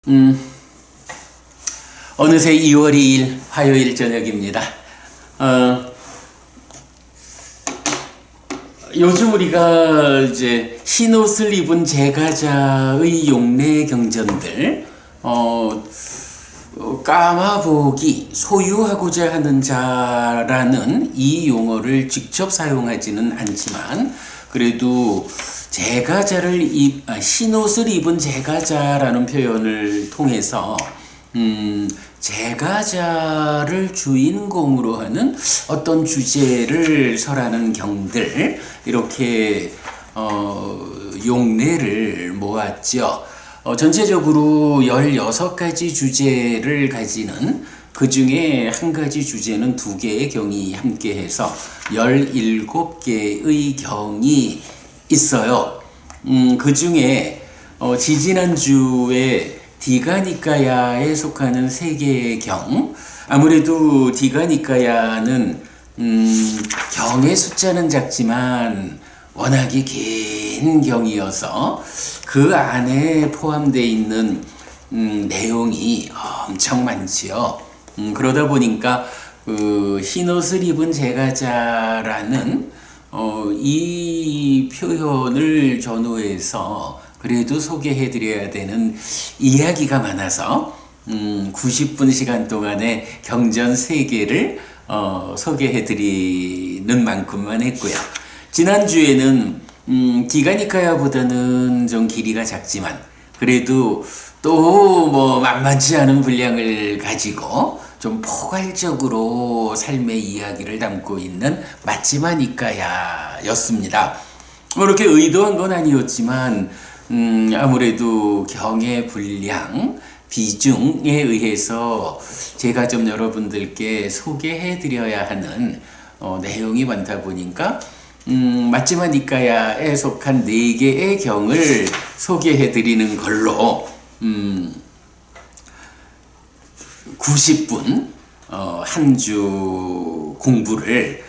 음, 어느새 2월 2일 화요일 저녁입니다. 요즘 우리가 이제 흰옷을 입은 제가자의 용례 경전들, 까마보기, 소유하고자 하는 자라는 이 용어를 직접 사용하지는 않지만, 그래도 흰옷을 입은 제가자라는 표현을 통해서 제가자를 주인공으로 하는 어떤 주제를 설하는 경들, 이렇게 용례를 모았죠. 전체적으로 16가지 주제를 가지는, 그 중에 한 가지 주제는 2개의 경이 함께해서 17개의 경이 있어요. 그 중에 지지난주에 디가니까야에 속하는 3개의 경, 아무래도 디가니까야는 경의 숫자는 작지만 워낙에 긴 경이어서 그 안에 포함되어 있는 내용이 엄청 많지요. 그러다 보니까 그 흰옷을 입은 제가자라는 이 표현을 전후해서 그래도 소개해드려야 되는 이야기가 많아서 90분 시간 동안에 경전 3개를 소개해드리는 만큼만 했고요. 지난주에는 디가니카야보다는 좀 길이가 작지만 그래도 또 뭐 만만치 않은 분량을 가지고 좀 포괄적으로 삶의 이야기를 담고 있는 마지마니까야였습니다. 이렇게 의도한 건 아니었지만 아무래도 경의 분량, 비중에 의해서 제가 좀 여러분들께 소개해드려야 하는 내용이 많다 보니까 마지마니까야에 속한 4개의 경을 소개해드리는 걸로 90분 한 주 공부를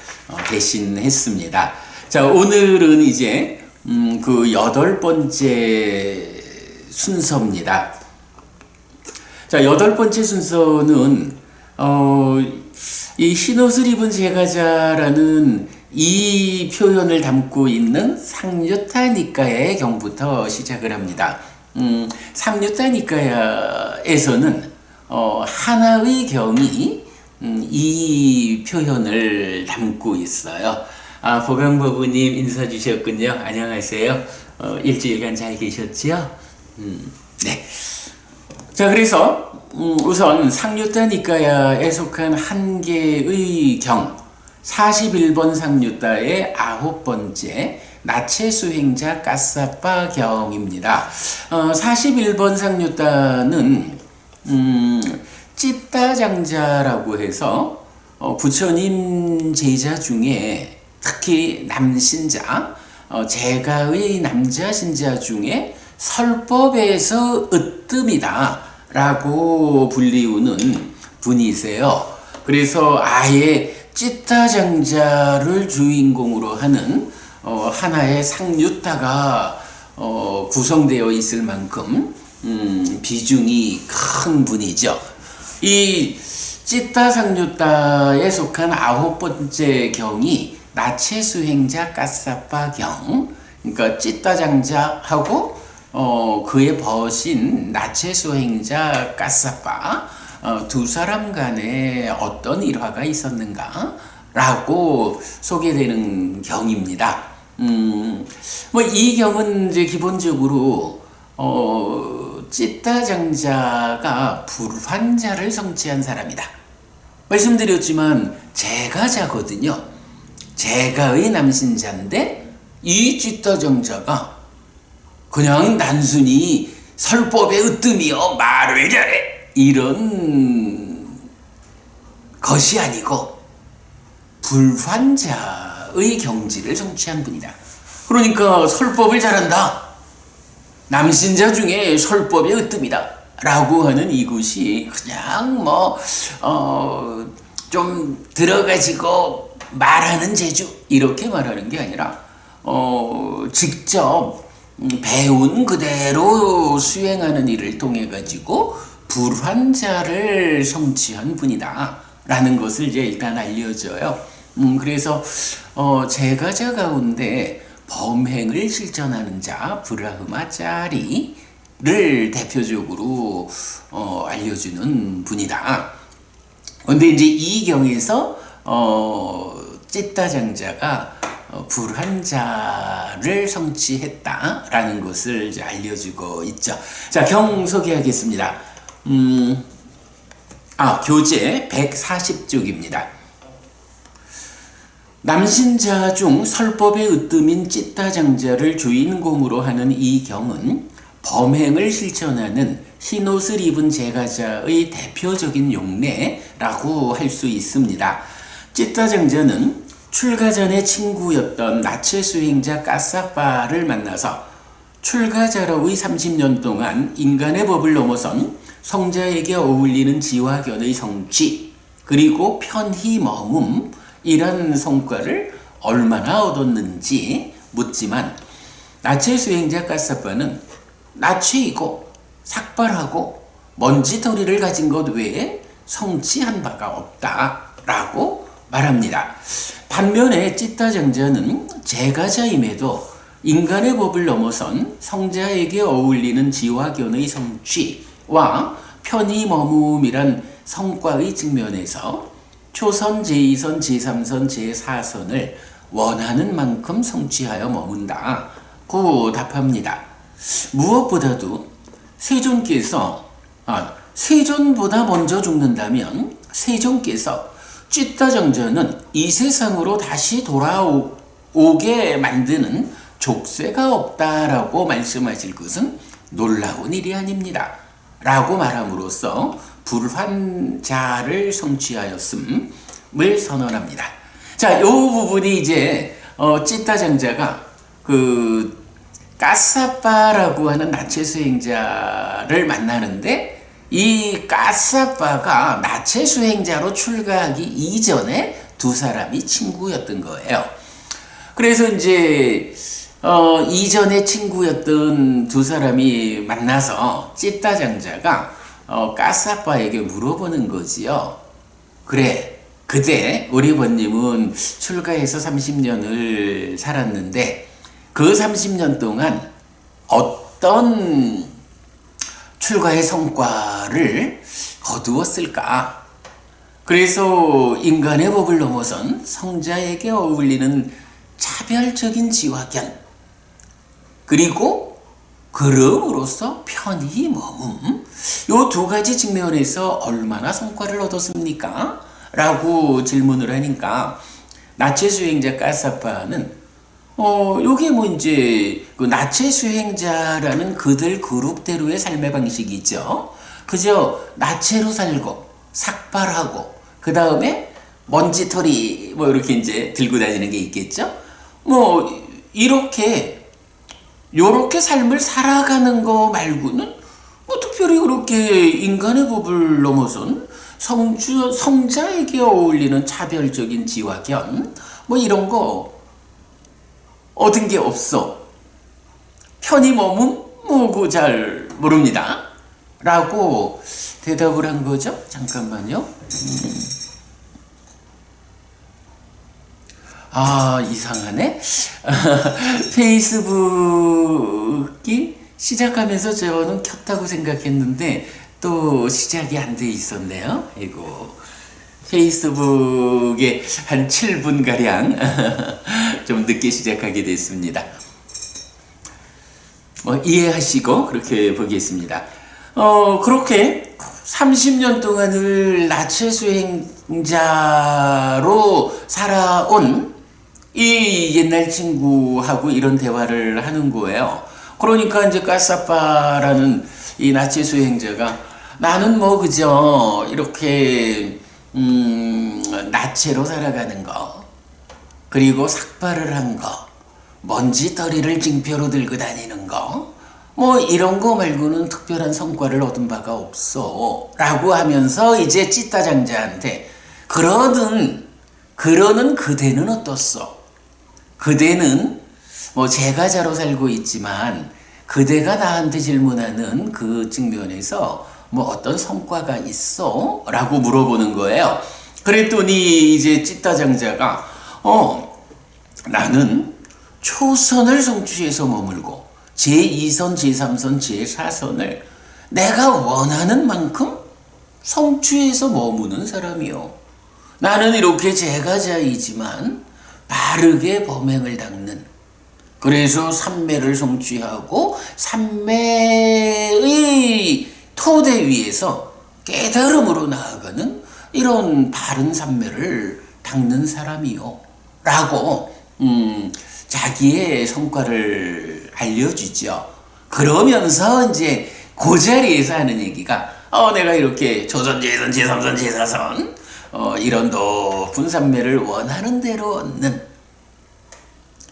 대신했습니다. 자, 오늘은 이제 그 8번째 순서입니다. 자, 8번째 순서는 이 흰옷을 입은 제가자라는 이 표현을 담고 있는 상유타니까야의 경부터 시작을 합니다. 상유타니까야에서는 하나의 경이 이 표현을 담고 있어요. 보강버부님 인사 주셨군요. 안녕하세요. 일주일간 잘 계셨죠? 네. 자, 그래서 우선 상유타니까야에 속한 한 개의 경, 41번 상유타의 9번째 나체수행자 까사빠 경입니다. 41번 상유타는 찌따장자라고 해서 부처님 제자 중에 특히 남신자, 제가의 남자 신자 중에 설법에서 으뜸이다 라고 불리우는 분이세요. 그래서 아예 찌따장자를 주인공으로 하는 하나의 상유타가 구성되어 있을 만큼 비중이 큰 분이죠. 이 찌따상유타에 속한 9번째 경이 나체수행자 까사빠 경, 그러니까 찌따장자하고 그의 벗인 나체수행자 까사빠, 두 사람 간에 어떤 일화가 있었는가 라고 소개되는 경입니다. 뭐 이 경은 이제 기본적으로 찌따장자가 불환자를 성취한 사람이다. 말씀드렸지만 제가자거든요. 제가의 남신자인데 이 찌따장자가 그냥 단순히 설법의 으뜸이여 말을 잘해 이런 것이 아니고 불환자의 경지를 성취한 분이다. 그러니까 설법을 잘한다. 남신자 중에 설법의 으뜸이다 라고 하는 이것이 그냥 좀 들어가지고 말하는 재주 이렇게 말하는 게 아니라 직접 배운 그대로 수행하는 일을 통해 가지고 불환자를 성취한 분이다 라는 것을 이제 일단 알려줘요. 그래서 제가자 가운데 범행을 실천하는 자 브라흐마짜리를 대표적으로 알려주는 분이다. 근데 이제 이 경에서 찌따장자가 불환자를 성취했다라는 것을 이제 알려주고 있죠. 자, 경 소개하겠습니다. 교재 140쪽입니다. 남신자 중 설법의 으뜸인 찌따장자를 주인공으로 하는 이 경은 범행을 실천하는 흰옷을 입은 제가자의 대표적인 용례라고 할 수 있습니다. 찌따장자는 출가 전의 친구였던 나체 수행자 까사파를 만나서 출가자로의 30년 동안 인간의 법을 넘어선 성자에게 어울리는 지화견의 성취 그리고 편히 머문 이런 성과를 얼마나 얻었는지 묻지만 나체 수행자 까사파는 나체이고 삭발하고 먼지더리를 가진 것 외에 성취한 바가 없다라고 말합니다. 반면에 찌따장자는 제가자임에도 인간의 법을 넘어선 성자에게 어울리는 지화견의 성취와 편히 머뭅이란 성과의 측면에서 초선, 제2선, 제3선, 제4선을 원하는 만큼 성취하여 머문다고 답합니다. 무엇보다도 세존보다 먼저 죽는다면 세존께서 찌따장자는 이 세상으로 다시 돌아오게 만드는 족쇄가 없다라고 말씀하실 것은 놀라운 일이 아닙니다. 라고 말함으로써 불환자를 성취하였음을 선언합니다. 자, 요 부분이 이제 찌따장자가 그 까사빠라고 하는 나체 수행자를 만나는데 이 까사빠가 나체 수행자로 출가하기 이전에 두 사람이 친구였던 거예요. 그래서 이제 이전에 친구였던 두 사람이 만나서 찌따장자가 까사빠에게 물어보는 거지요. 그래, 그때 우리 번님은 출가해서 30년을 살았는데 그 30년 동안 어떤 출가의 성과를 거두었을까? 그래서 인간의 법을 넘어선 성자에게 어울리는 차별적인 지화견 그리고 그럼으로써 편히 머문 요 두 가지 측면에서 얼마나 성과를 얻었습니까? 라고 질문을 하니까 나체 수행자 까사파는 요게 뭐 이제 그 나체 수행자라는 그들 그룹대로의 삶의 방식이죠. 그저 나체로 살고 삭발하고 그 다음에 먼지털이 뭐 이렇게 이제 들고 다니는 게 있겠죠. 뭐 요렇게 삶을 살아가는 거 말고는 뭐 특별히 그렇게 인간의 법을 넘어선 성자에게 어울리는 차별적인 지화견 뭐 이런 거 얻은 게 없어. 편히 머문? 뭐 잘 모릅니다. 라고 대답을 한 거죠. 잠깐만요. 이상하네. 페이스북이 시작하면서 저는 켰다고 생각했는데 또 시작이 안 돼 있었네요. 이거 페이스북에 한 7분가량 좀 늦게 시작하게 됐습니다. 이해하시고 그렇게 보겠습니다. 그렇게 30년 동안을 나체 수행자로 살아온 이 옛날 친구하고 이런 대화를 하는 거예요. 그러니까 이제 까사파라는 이 나체 수행자가 나는 뭐 그저 이렇게 나체로 살아가는 거 그리고 삭발을 한 거 먼지더리를 징표로 들고 다니는 거 뭐 이런 거 말고는 특별한 성과를 얻은 바가 없어 라고 하면서 이제 찌따장자한테 그러는 그대는 어떻소? 그대는 뭐 제가자로 살고 있지만 그대가 나한테 질문하는 그 측면에서 뭐 어떤 성과가 있어? 라고 물어보는 거예요. 그랬더니 이제 찌따장자가 나는 초선을 성취해서 머물고 제2선, 제3선, 제4선을 내가 원하는 만큼 성취해서 머무는 사람이요. 나는 이렇게 제가자이지만 바르게 범행을 닦는, 그래서 삼매를 성취하고 삼매의 토대 위에서 깨달음으로 나아가는 이런 바른 삼매를 닦는 사람이요. 라고 자기의 성과를 알려주죠. 그러면서 이제 그 자리에서 하는 얘기가 내가 이렇게 조선, 제2선, 제3선, 제4선 이런 높은 삼매를 원하는 대로 얻는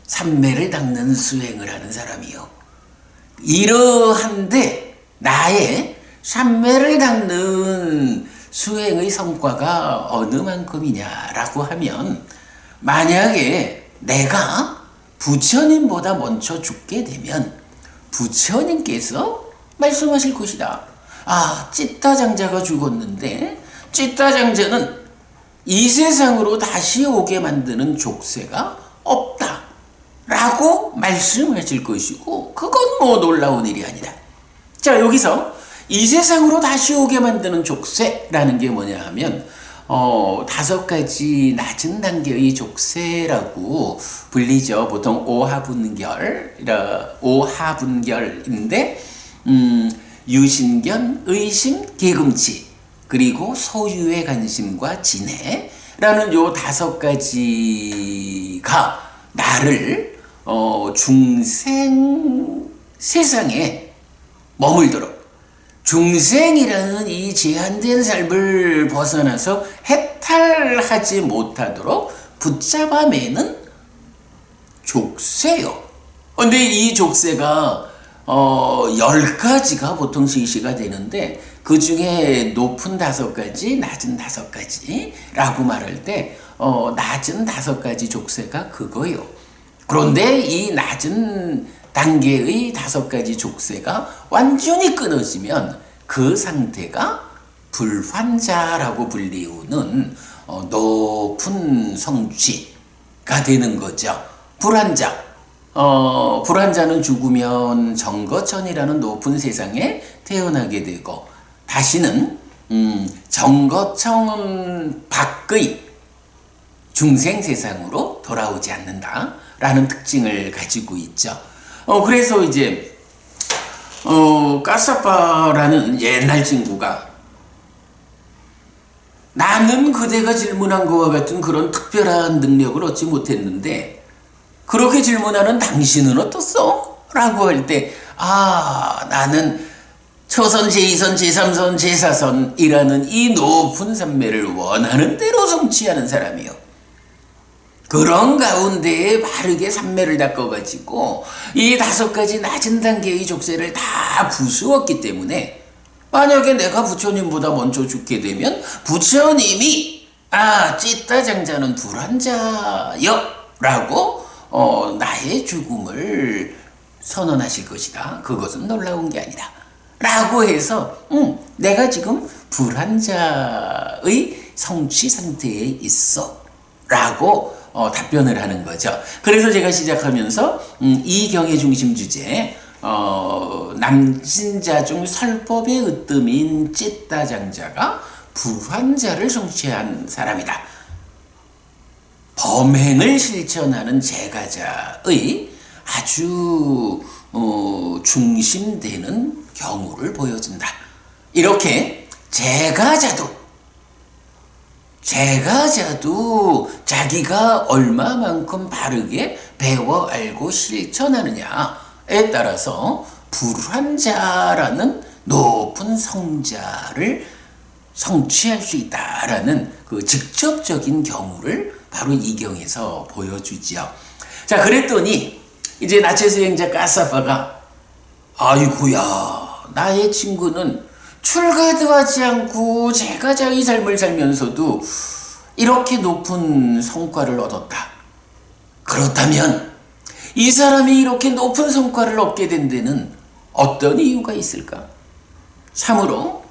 삼매를 닦는 수행을 하는 사람이요. 이러한데 나의 삼매를 닦는 수행의 성과가 어느 만큼이냐라고 하면, 만약에 내가 부처님보다 먼저 죽게 되면 부처님께서 말씀하실 것이다. 찌따장자가 죽었는데 찌따장자는 이 세상으로 다시 오게 만드는 족쇄가 없다 라고 말씀하실 것이고, 그건 뭐 놀라운 일이 아니다. 자, 여기서 이 세상으로 다시 오게 만드는 족쇄라는 게 뭐냐 하면 5가지 낮은 단계의 족쇄라고 불리죠. 보통 오하분결인데 유신견, 의심, 계금치, 그리고 소유의 관심과 진해라는 요 5가지가 나를 중생 세상에 머물도록, 중생이라는 이 제한된 삶을 벗어나서 해탈하지 못하도록 붙잡아매는 족쇄요. 근데 이 족쇄가 10가지가 보통 실시가 되는데, 그 중에 높은 5가지, 낮은 5가지라고 말할 때 낮은 5가지 족쇄가 그거요. 그런데 이 낮은 단계의 5가지 족쇄가 완전히 끊어지면 그 상태가 불환자라고 불리우는 높은 성취가 되는 거죠. 불환자. 불환자는 죽으면 정거천이라는 높은 세상에 태어나게 되고, 다시는 정거천 밖의 중생 세상으로 돌아오지 않는다라는 특징을 가지고 있죠. 그래서 이제 까사빠라는 옛날 친구가 나는 그대가 질문한 것과 같은 그런 특별한 능력을 얻지 못했는데 그렇게 질문하는 당신은 어떻소? 라고 할 때 나는 초선, 제2선, 제3선, 제4선이라는 이 높은 삼매를 원하는 대로 성취하는 사람이요. 그런 가운데에 바르게 삼매를 닦아가지고 이 5가지 낮은 단계의 족쇄를 다 부수었기 때문에, 만약에 내가 부처님보다 먼저 죽게 되면 부처님이 찌따장자는 불환자여 라고 나의 죽음을 선언하실 것이다. 그것은 놀라운 게 아니다 라고 해서 내가 지금 불환자의 성취 상태에 있어 라고 답변을 하는 거죠. 그래서 제가 시작하면서 이 경의 중심 주제, 남진자 중 설법의 으뜸인 찌따장자가 불환자를 성취한 사람이다. 범행을 실천하는 제가자의 아주 중심되는 경우를 보여준다. 이렇게 제가자도 자기가 얼마만큼 바르게 배워 알고 실천하느냐에 따라서 불환자라는 높은 성자를 성취할 수 있다라는 그 직접적인 경우를 바로 이 경에서 보여주지요. 자, 그랬더니 이제 나체 수행자 까사파가 아이고야, 나의 친구는 출가도 하지 않고 제가자의 삶을 살면서도 이렇게 높은 성과를 얻었다. 그렇다면 이 사람이 이렇게 높은 성과를 얻게 된 데는 어떤 이유가 있을까? 참으로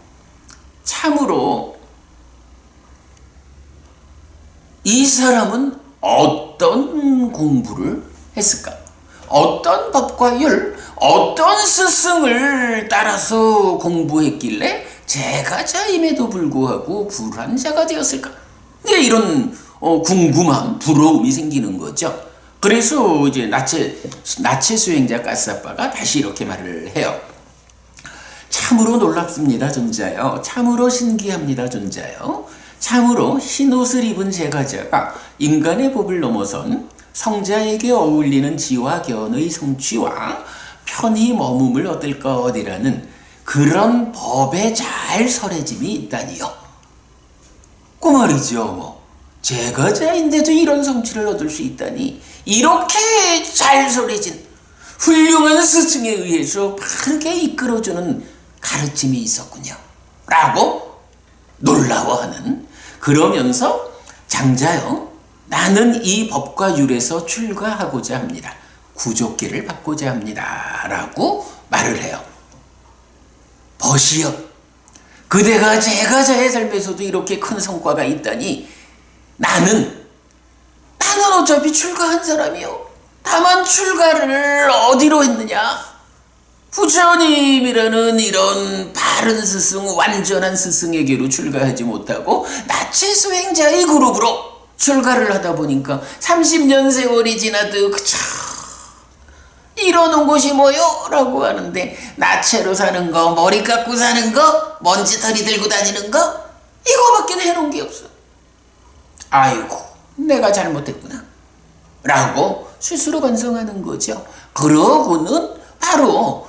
이 사람은 어떤 공부를 했을까? 어떤 법과 율, 어떤 스승을 따라서 공부했길래 제가자임에도 불구하고 불환자가 되었을까? 네, 이런 궁금함, 부러움이 생기는 거죠. 그래서 이제 나체 수행자 까사빠가 다시 이렇게 말을 해요. 참으로 놀랍습니다, 존자요. 참으로 신기합니다, 존자요. 참으로 흰옷을 입은 제가자가 인간의 법을 넘어선 성자에게 어울리는 지와 견의 성취와 편히 머금을 얻을 것이라는 그런 법에 잘 설해짐이 있다니요. 그 말이죠. 제가자인데도 이런 성취를 얻을 수 있다니, 이렇게 잘 설해진 훌륭한 스승에 의해서 바르게 이끌어주는 가르침이 있었군요 라고 놀라워하는, 그러면서 장자요, 나는 이 법과 율에서 출가하고자 합니다. 구족기를 받고자 합니다 라고 말을 해요. 보시오, 그대가 제가자의 삶에서도 이렇게 큰 성과가 있다니, 나는 어차피 출가한 사람이요. 다만 출가를 어디로 했느냐? 부처님이라는 이런 바른 스승, 완전한 스승에게로 출가하지 못하고 나체 수행자의 그룹으로 출가를 하다 보니까 30년 세월이 지나도 그쵸, 이러는 곳이 뭐요? 라고 하는데, 나체로 사는 거, 머리 깎고 사는 거, 먼지털이 들고 다니는 거, 이거밖에 해놓은 게 없어. 아이고, 내가 잘못했구나 라고 스스로 반성하는 거죠. 그러고는 바로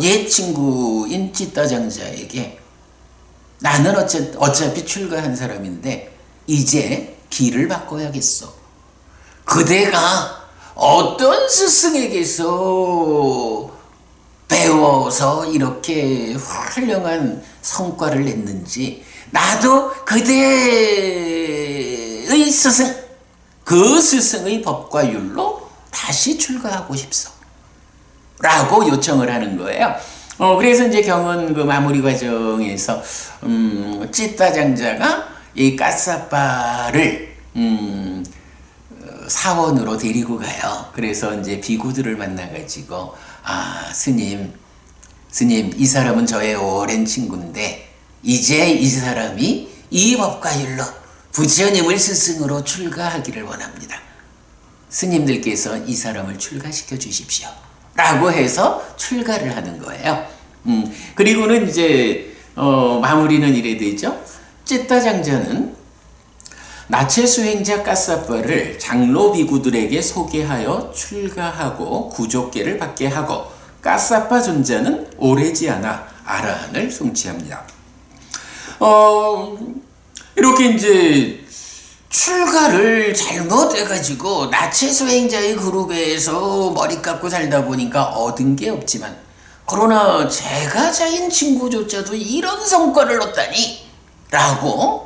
옛 친구인 찌따장자에게, 나는 어차피 출가한 사람인데 이제 길을 바꿔야겠어. 그대가 어떤 스승에게서 배워서 이렇게 훌륭한 성과를 냈는지 나도 그대의 스승, 그 스승의 법과 율로 다시 출가하고 싶소 라고 요청을 하는 거예요. 그래서 이제 경은 그 마무리 과정에서 찌따장자가 이 까사빠를 사원으로 데리고 가요. 그래서 이제 비구들을 만나가지고, 스님, 이 사람은 저의 오랜 친구인데 이제 이 사람이 이 법과 율로 부처님을 스승으로 출가하기를 원합니다. 스님들께서 이 사람을 출가시켜 주십시오 라고 해서 출가를 하는 거예요. 그리고는 이제 마무리는 이래 되죠. 찌따장자는 나체 수행자 까사빠를 장로 비구들에게 소개하여 출가하고 구족계를 받게 하고, 까사빠 존자는 오래지 않아 아라한을 성취합니다. 이렇게 이제 출가를 잘못해가지고 나체 수행자의 그룹에서 머리 깎고 살다 보니까 얻은 게 없지만, 그러나 제가자인 친구조차도 이런 성과를 얻다니 라고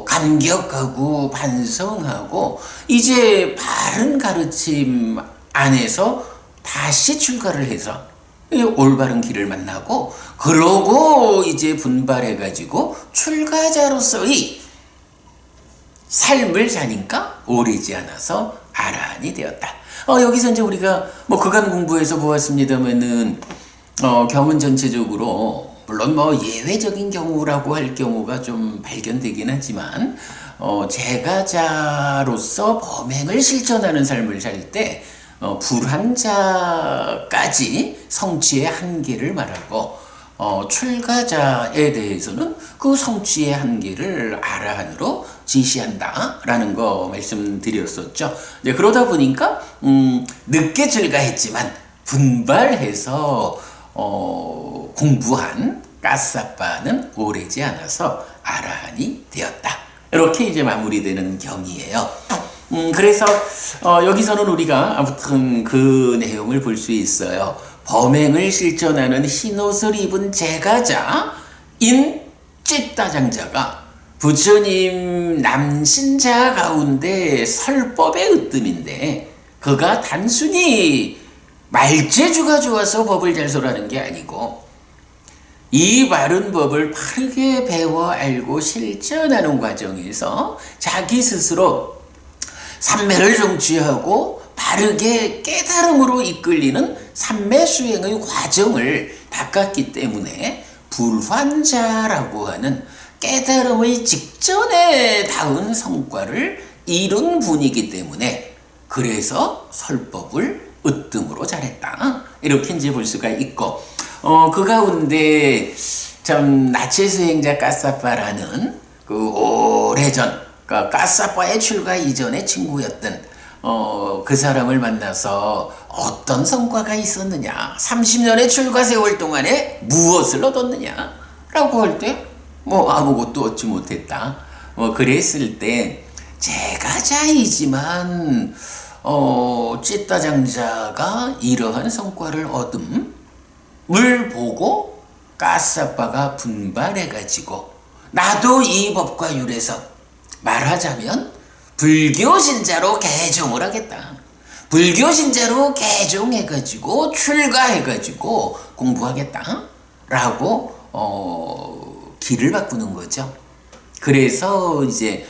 감격하고 반성하고 이제 바른 가르침 안에서 다시 출가를 해서 올바른 길을 만나고, 그러고 이제 분발해가지고 출가자로서의 삶을 사니까 오래지 않아서 아라한이 되었다. 여기서 이제 우리가 뭐 그간 공부해서 보았습니다만은 경은 전체적으로 물론 뭐 예외적인 경우라고 할 경우가 좀 발견되긴 하지만 제가자로서 범행을 실천하는 삶을 살 때 불환자까지 성취의 한계를 말하고, 출가자에 대해서는 그 성취의 한계를 아라한으로 지시한다라는 거 말씀드렸었죠. 이제 그러다 보니까 늦게 출가했지만 분발해서 공부한 까사빠는 오래지 않아서 아라한이 되었다. 이렇게 이제 마무리되는 경이에요. 그래서 여기서는 우리가 아무튼 그 내용을 볼 수 있어요. 범행을 실천하는 흰옷을 입은 제가자인 찌따장자가 부처님 남신자 가운데 설법의 으뜸인데 그가 단순히 말재주가 좋아서 법을 잘 설하는 게 아니고 이 바른 법을 바르게 배워 알고 실천하는 과정에서 자기 스스로 삼매를 성취하고 바르게 깨달음으로 이끌리는 삼매 수행의 과정을 닦았기 때문에 불환자라고 하는 깨달음의 직전에 닿은 성과를 이룬 분이기 때문에 그래서 설법을 으뜸으로 잘했다. 이렇게 이제 볼 수가 있고, 그 가운데 참 나체 수행자 까사빠라는 그 오래전 까사빠의 출가 이전의 친구였던 그 사람을 만나서 어떤 성과가 있었느냐, 30년의 출가 세월 동안에 무엇을 얻었느냐 라고 할 때 뭐 아무것도 얻지 못했다. 그랬을 때 제가자이지만 찌따장자가 이러한 성과를 얻음을 보고 까사빠가 분발해가지고 나도 이 법과 율에서 말하자면 불교 신자로 개종을 하겠다. 불교 신자로 개종해가지고 출가해가지고 공부하겠다. 라고 길을 바꾸는 거죠. 그래서 이제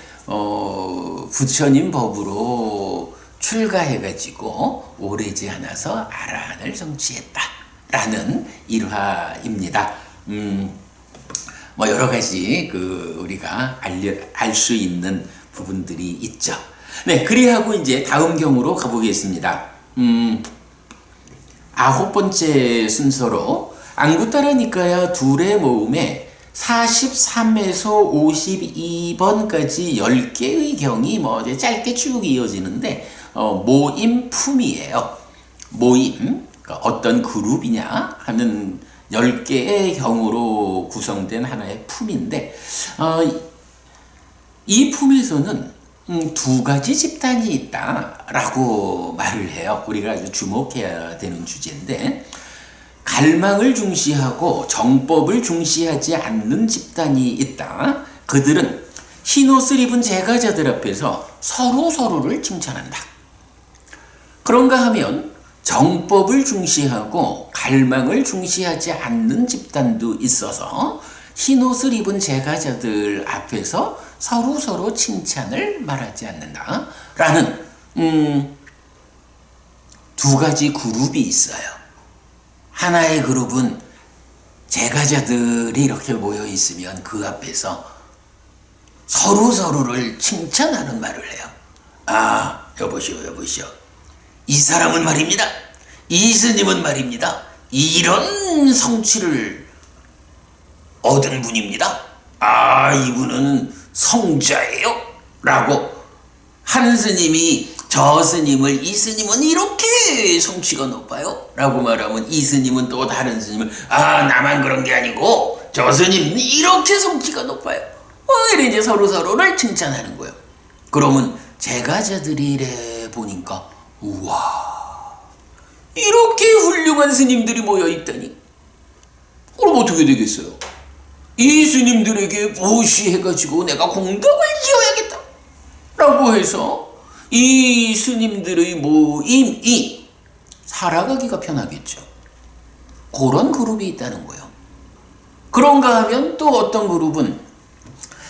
부처님 법으로 출가해가지고 오래지 않아서 아라한을 성취했다라는 일화입니다. 뭐 여러 가지 우리가 알 수 있는 부분들이 있죠. 네, 그리하고 이제 다음 경우로 가보겠습니다. 9번째 순서로 앙구타라 니카야 둘의 모음에 43에서 52번까지 10개의 경이 뭐 짧게 쭉 이어지는데 모임품이에요. 모임, 그러니까 어떤 그룹이냐 하는 10개의 경으로 구성된 하나의 품인데 이 품에서는 두 가지 집단이 있다라고 말을 해요. 우리가 아주 주목해야 되는 주제인데 갈망을 중시하고 정법을 중시하지 않는 집단이 있다. 그들은 흰옷을 입은 제가자들 앞에서 서로를 칭찬한다. 그런가 하면 정법을 중시하고 갈망을 중시하지 않는 집단도 있어서 흰옷을 입은 제가자들 앞에서 서로 칭찬을 말하지 않는다. 라는 두 가지 그룹이 있어요. 하나의 그룹은 제가자들이 이렇게 모여 있으면 그 앞에서 서로를 칭찬하는 말을 해요. 아, 여보시오. 이 사람은 말입니다. 이 스님은 말입니다. 이런 성취를 얻은 분입니다. 아, 이분은 성자예요. 라고 한 스님이 저 스님을 이 스님은 이렇게 성취가 높아요. 라고 말하면 이 스님은 또 다른 스님을 나만 그런 게 아니고 저 스님은 이렇게 성취가 높아요. 이래 이제 서로를 칭찬하는 거예요. 그러면 제가자들이 이래 보니까 우와, 이렇게 훌륭한 스님들이 모여 있다니. 그럼 어떻게 되겠어요? 이 스님들에게 보시해가지고 내가 공덕을 지어야겠다. 라고 해서 이 스님들의 모임이 살아가기가 편하겠죠. 그런 그룹이 있다는 거예요. 그런가 하면 또 어떤 그룹은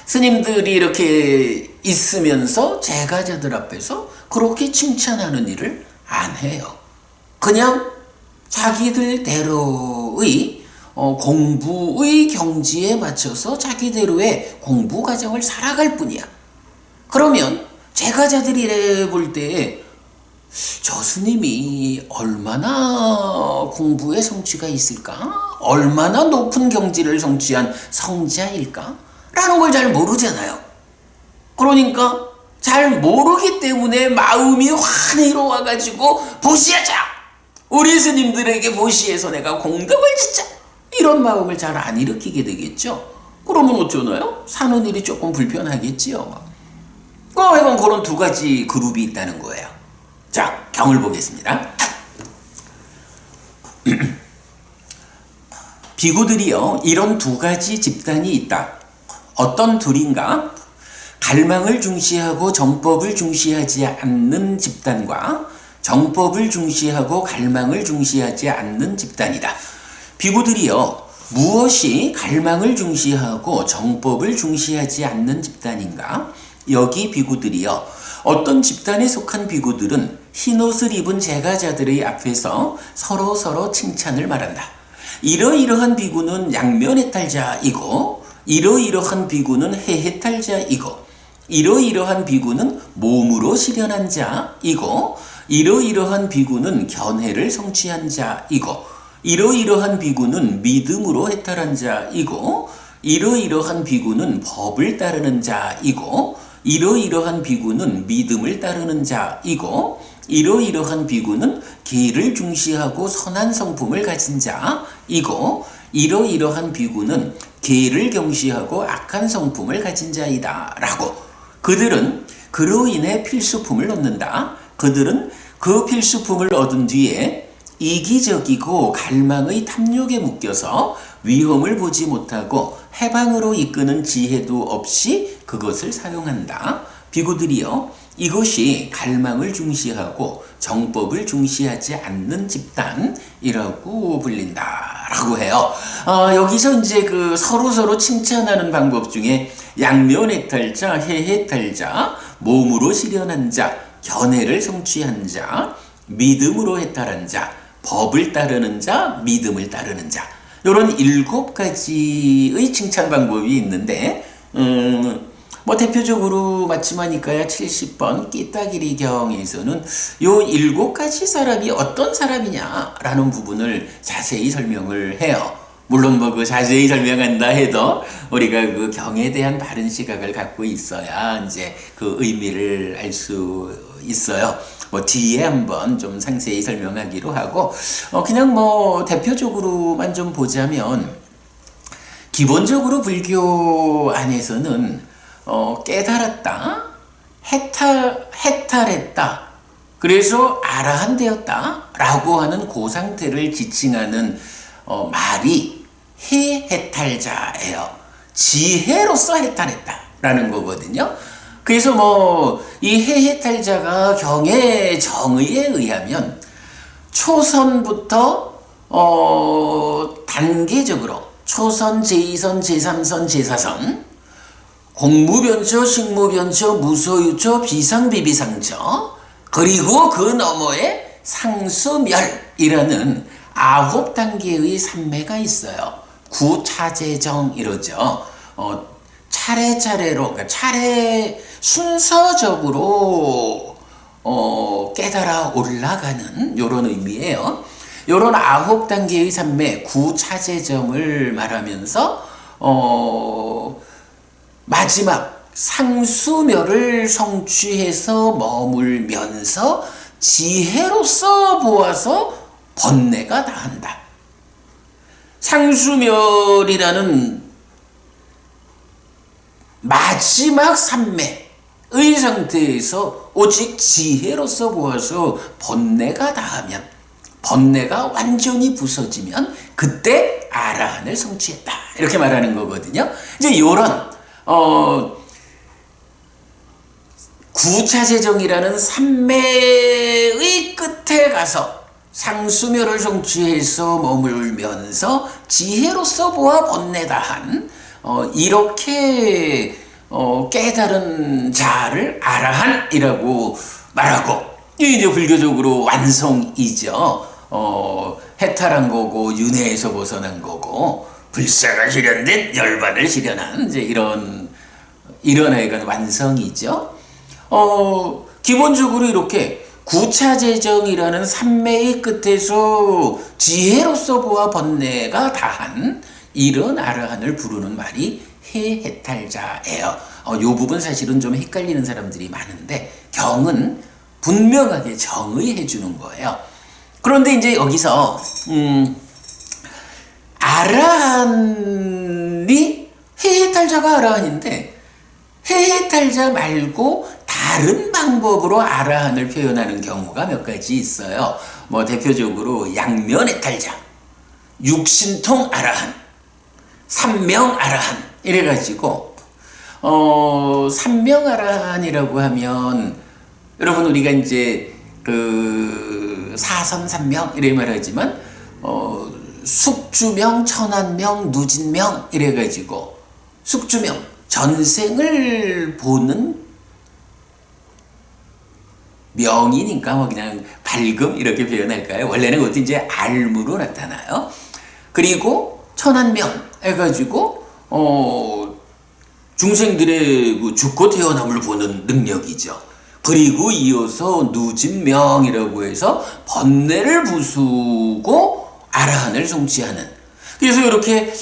스님들이 이렇게 있으면서 제가자들 앞에서 그렇게 칭찬하는 일을 안 해요. 그냥 자기들대로의 공부의 경지에 맞춰서 자기대로의 공부 과정을 살아갈 뿐이야. 그러면 제가자들이 이래 볼 때 저 스님이 얼마나 공부의 성취가 있을까? 얼마나 높은 경지를 성취한 성자일까? 라는 걸 잘 모르잖아요. 그러니까 잘 모르기 때문에 마음이 환희로 와가지고 보시하자! 우리 스님들에게 보시해서 내가 공덕을 짓자! 이런 마음을 잘 안 일으키게 되겠죠. 그러면 어쩌나요? 사는 일이 조금 불편하겠지요. 이건 그런 두 가지 그룹이 있다는 거예요. 자, 경을 보겠습니다. 비구들이요, 이런 두 가지 집단이 있다. 어떤 둘인가? 갈망을 중시하고 정법을 중시하지 않는 집단과 정법을 중시하고 갈망을 중시하지 않는 집단이다. 비구들이요, 무엇이 갈망을 중시하고 정법을 중시하지 않는 집단인가? 여기 비구들이요, 어떤 집단에 속한 비구들은 흰옷을 입은 제가자들의 앞에서 서로 칭찬을 말한다. 이러이러한 비구는 양면해탈자이고, 이러이러한 비구는 해해탈자이고, 이러이러한 비구는 몸으로 실현한 자이고, 이러이러한 비구는 견해를 성취한 자이고, 이러이러한 비구는 믿음으로 해탈한 자이고, 이러이러한 비구는 법을 따르는 자이고, 이러이러한 비구는 믿음을 따르는 자이고, 이러이러한 비구는 계를 중시하고 선한 성품을 가진 자이고, 이러이러한 비구는 계를 경시하고 악한 성품을 가진 자이다 라고, 그들은 그로 인해 필수품을 얻는다. 그들은 그 필수품을 얻은 뒤에 이기적이고 갈망의 탐욕에 묶여서 위험을 보지 못하고 해방으로 이끄는 지혜도 없이 그것을 사용한다. 비구들이요, 이것이 갈망을 중시하고 정법을 중시하지 않는 집단이라고 불린다라고 해요. 여기서 이제 그 서로 칭찬하는 방법 중에 양면해탈자, 해해탈자, 몸으로 실현한 자, 견해를 성취한 자, 믿음으로 해탈한 자, 법을 따르는 자, 믿음을 따르는 자, 이런 7가지의 칭찬 방법이 있는데, 뭐 대표적으로 마치마니까야 70번 끼따기리경에서는 요 7가지 사람이 어떤 사람이냐라는 부분을 자세히 설명을 해요. 물론 뭐 그 자세히 설명한다 해도 우리가 그 경에 대한 바른 시각을 갖고 있어야 이제 그 의미를 알 수 있어요. 뭐 뒤에 한번 좀 상세히 설명하기로 하고, 그냥 뭐 대표적으로만 좀 보자면, 기본적으로 불교 안에서는 깨달았다, 해탈했다, 그래서 아라한 되었다 라고 하는 그 상태를 지칭하는 말이 해해탈자예요. 지혜로서 해탈했다 라는 거거든요. 그래서 뭐 이 해해탈자가 경의 정의에 의하면 초선부터 단계적으로 초선, 제2선, 제3선, 제4선, 공무변처, 식무변처, 무소유처, 비상비비상처, 그리고 그 너머에 상수멸이라는 9단계의 산매가 있어요. 구차제정 이러죠. 차례차례로, 그러니까 차례 순서적으로 깨달아 올라가는 이런 의미예요. 이런 9단계의 산매, 구차제정을 말하면서 마지막 상수멸을 성취해서 머물면서 지혜로서 보아서 번뇌가 다한다. 상수멸이라는 마지막 산매의 상태에서 오직 지혜로서 보아서 번뇌가 다하면, 번뇌가 완전히 부서지면 그때 아라한을 성취했다 이렇게 말하는 거거든요. 이제 이런 구차제정이라는 산매의 끝에 가서 상수멸을 성취해서 머물면서 지혜로서 보아 번뇌다한 이렇게 깨달은 자를 아라한이라고 말하고, 이제 불교적으로 완성이죠. 해탈한 거고 윤회에서 벗어난 거고 불사가 실현된 열반을 실현한 이제 이런 하여간 완성이죠. 기본적으로 이렇게 구차제정이라는 산매의 끝에서 지혜로서 보아 번뇌가 다한 이런 아라한을 부르는 말이 해해탈자예요. 이 부분 사실은 좀 헷갈리는 사람들이 많은데 경은 분명하게 정의해 주는 거예요. 그런데 이제 여기서 아라한이 해해탈자가 아라한인데, 해해탈자 말고 다른 방법으로 아라한을 표현하는 경우가 몇 가지 있어요. 뭐 대표적으로 양면해탈자, 육신통 아라한, 삼명 아라한 이래가지고 삼명 아라한이라고 하면 여러분 우리가 이제 그 사선삼명 이래 말하지만 숙주명, 천안명, 누진명 이래가지고 숙주명 전생을 보는 명이니까 뭐 그냥 밝음 이렇게 표현할까요? 원래는 그것도 이제 알무로 나타나요. 그리고 천안명 해가지고 중생들의 그 죽고 태어남을 보는 능력이죠. 그리고 이어서 누진명이라고 해서 번뇌를 부수고 아라한을 성취하는. 그래서 이렇게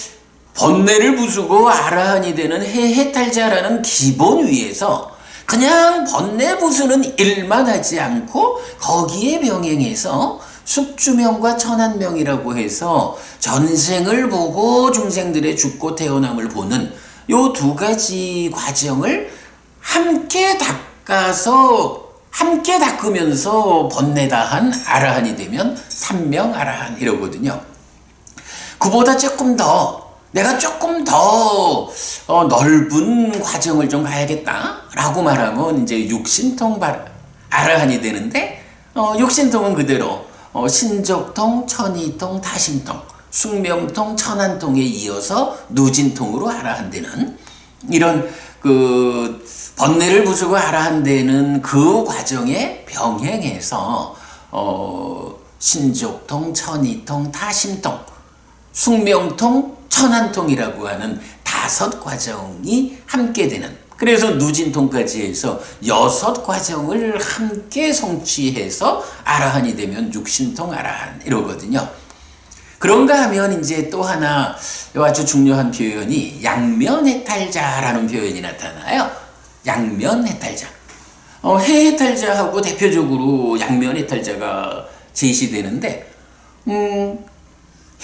번뇌를 부수고 아라한이 되는 해해탈자라는 기본 위에서 그냥 번뇌 부수는 일만 하지 않고 거기에 병행해서 숙주명과 천안명이라고 해서 전생을 보고 중생들의 죽고 태어남을 보는 요 두 가지 과정을 함께 닦으면서 번뇌다한 아라한이 되면 삼명 아라한 이러거든요. 그보다 내가 조금 더 넓은 과정을 좀 가야겠다라고 말하면 이제 육신통 아라한이 되는데 육신통은 그대로 신적통, 천이통, 다심통, 숙명통, 천안통에 이어서 누진통으로 아라한되는 이런 그 번뇌를 부수고 아라한되는 그 과정에 병행해서 신족통, 천이통, 다심통, 숙명통, 천안통이라고 하는 5과정이 함께 되는, 그래서 누진통까지 해서 6과정을 함께 성취해서 아라한이 되면 육신통 아라한 이러거든요. 그런가 하면 이제 또 하나 아주 중요한 표현이 양면해탈자라는 표현이 나타나요. 양면해탈자. 해해탈자하고 대표적으로 양면해탈자가 제시되는데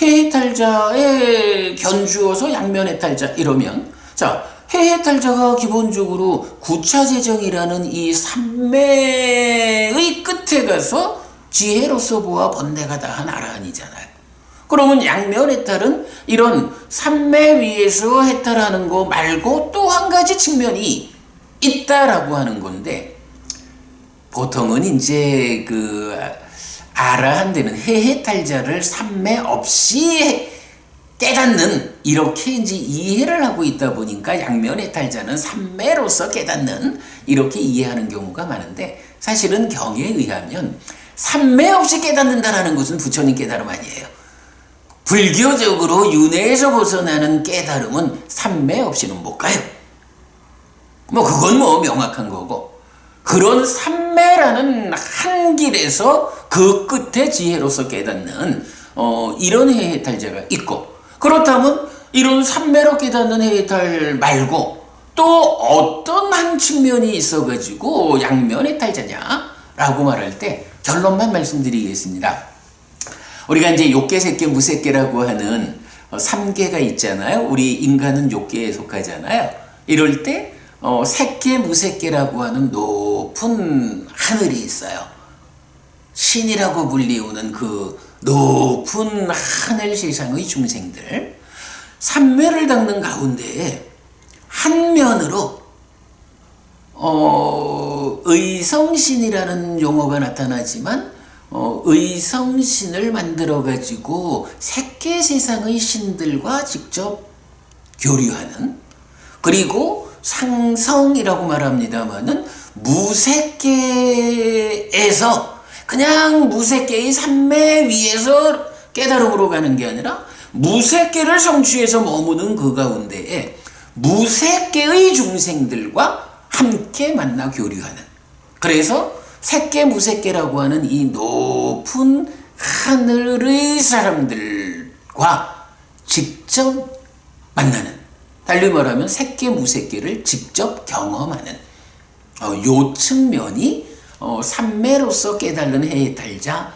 해해탈자에 견주어서 양면해탈자 이러면, 자, 해해탈자가 기본적으로 구차재정이라는 이 삼매의 끝에 가서 지혜로서 보아 번뇌가 다한 아라한이잖아요. 그러면 양면해탈은 이런 삼매 위에서 해탈하는 거 말고 또 한 가지 측면이 있다라고 하는 건데, 보통은 이제 그 아라한 되는 해해탈자를 삼매 없이 깨닫는, 이렇게 이제 이해를 하고 있다 보니까 양면해탈자는 삼매로서 깨닫는, 이렇게 이해하는 경우가 많은데, 사실은 경에 의하면 삼매 없이 깨닫는다라는 것은 부처님 깨달음 아니에요. 불교적으로 윤회에서 벗어나는 깨달음은 삼매 없이는 못 가요. 그건 명확한 거고, 그런 삼매라는 한 길에서 그 끝에 지혜로서 깨닫는 이런 해해탈자가 있고, 그렇다면 이런 삼매로 깨닫는 해해탈 말고 또 어떤 한 측면이 있어가지고 양면해탈자냐라고 말할 때 결론만 말씀드리겠습니다. 우리가 이제 욕계, 색계, 무색계라고 하는 3계가 있잖아요. 우리 인간은 욕계에 속하잖아요. 이럴 때 색계, 무색계라고 하는 높은 하늘이 있어요. 신이라고 불리우는 그 높은 하늘 세상의 중생들, 삼매를 닦는 가운데에 한 면으로 의성신이라는 용어가 나타나지만 의성신을 만들어 가지고 색계 세상의 신들과 직접 교류하는, 그리고 상성이라고 말합니다마는 무색계에서 그냥 무색계의 삼매 위에서 깨달음으로 가는 게 아니라 무색계를 성취해서 머무는 그 가운데에 무색계의 중생들과 함께 만나 교류하는, 그래서 색계 무색계라고 하는 이 높은 하늘의 사람들과 직접 만나는, 달리 말하면 색계 무색계를 직접 경험하는 요 측면이 삼매로서 깨달는 해해탈자에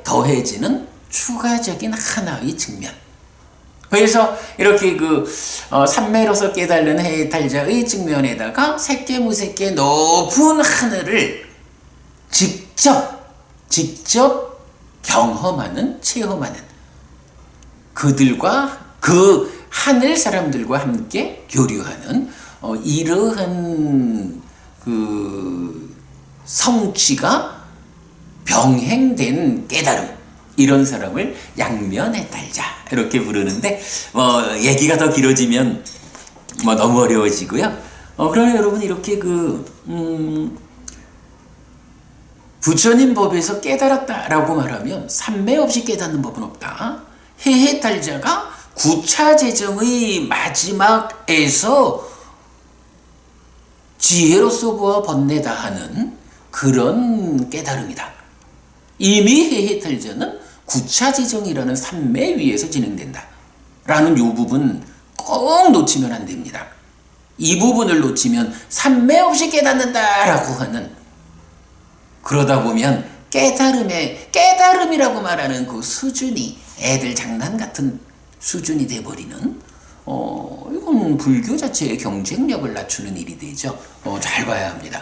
더해지는 추가적인 하나의 측면. 그래서 이렇게 삼매로서 깨달는 해해탈자의 측면에다가 색계 무색계 높은 하늘을 직접 경험하는, 체험하는, 그들과 그 하늘 사람들과 함께 교류하는 이러한 그 성취가 병행된 깨달음, 이런 사람을 양면해탈자 이렇게 부르는데 얘기가 더 길어지면 너무 어려워지고요. 그러나 여러분 이렇게 부처님 법에서 깨달았다라고 말하면 삼매 없이 깨닫는 법은 없다. 해해탈자가 구차재정의 마지막에서 지혜로서 보아 번뇌다 하는 그런 깨달음이다. 이미 해해탈자는 구차재정이라는 삼매 위에서 진행된다 라는 이 부분 꼭 놓치면 안 됩니다. 이 부분을 놓치면 삼매 없이 깨닫는다라고 하는, 그러다 보면 깨달음이라고 말하는 그 수준이 애들 장난 같은 수준이 돼버리는, 이건 불교 자체의 경쟁력을 낮추는 일이 되죠. 잘 봐야 합니다.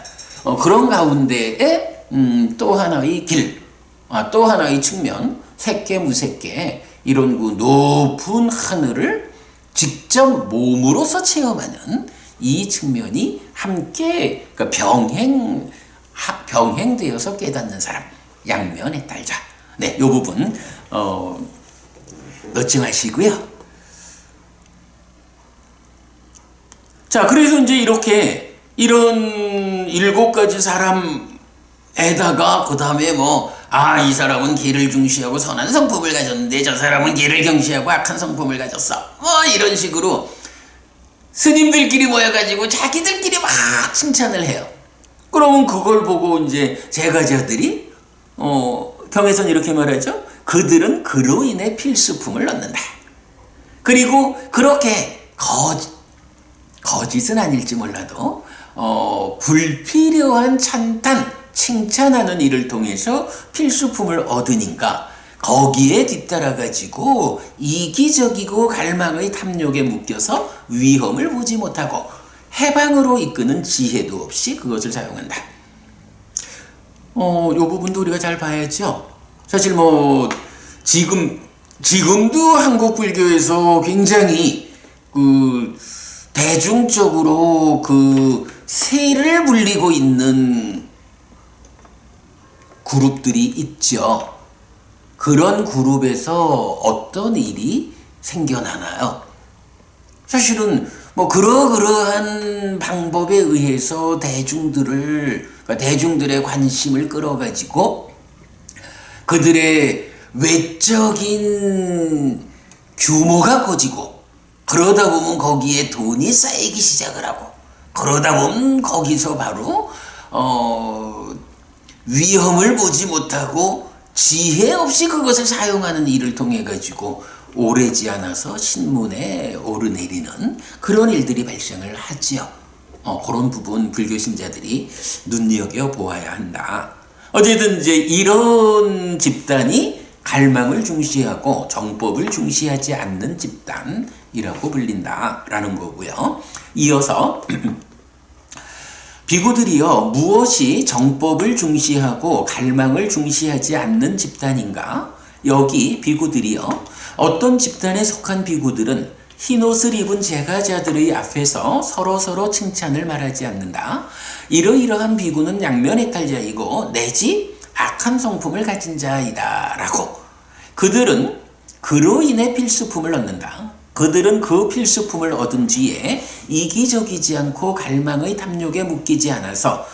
그런 가운데에 또 하나의 길, 또 하나의 측면, 색계 무색계, 이런 그 높은 하늘을 직접 몸으로서 체험하는 이 측면이 함께 병행되어서 깨닫는 사람, 양면해탈자. 네, 이 부분 넣지 마시고요. 자, 그래서 이제 이런 7가지 사람에다가 그 다음에 이 사람은 기를 중시하고 선한 성품을 가졌는데 저 사람은 기를 경시하고 악한 성품을 가졌어. 이런 식으로 스님들끼리 모여가지고 자기들끼리 막 칭찬을 해요. 그러면 그걸 보고 이제 제가자들이 경에선 이렇게 말하죠. 그들은 그로 인해 필수품을 얻는다. 그리고 그렇게 거짓은 아닐지 몰라도 불필요한 칭찬하는 일을 통해서 필수품을 얻으니까 거기에 뒤따라가지고 이기적이고 갈망의 탐욕에 묶여서 위험을 보지 못하고 해방으로 이끄는 지혜도 없이 그것을 사용한다. 이 부분도 우리가 잘 봐야죠. 사실 지금도 한국 불교에서 굉장히 대중적으로 세를 물리고 있는 그룹들이 있죠. 그런 그룹에서 어떤 일이 생겨나나요? 사실은 그러한 방법에 의해서 대중들의 관심을 끌어가지고 그들의 외적인 규모가 커지고, 그러다 보면 거기에 돈이 쌓이기 시작을 하고, 그러다 보면 거기서 바로 위험을 보지 못하고 지혜 없이 그것을 사용하는 일을 통해 가지고 오래지 않아서 신문에 오르내리는 그런 일들이 발생을 하지요. 그런 부분 불교 신자들이 눈여겨 보아야 한다. 어쨌든 이제 이런 집단이 갈망을 중시하고 정법을 중시하지 않는 집단이라고 불린다라는 거고요. 이어서 비구들이요, 무엇이 정법을 중시하고 갈망을 중시하지 않는 집단인가? 여기 비구들이요, 어떤 집단에 속한 비구들은 흰옷을 입은 제가자들의 앞에서 서로 칭찬을 말하지 않는다. 이러이러한 비구는 양면해탈자이고 내지 악한 성품을 가진 자이다 라고. 그들은 그로 인해 필수품을 얻는다. 그들은 그 필수품을 얻은 뒤에 이기적이지 않고 갈망의 탐욕에 묶이지 않아서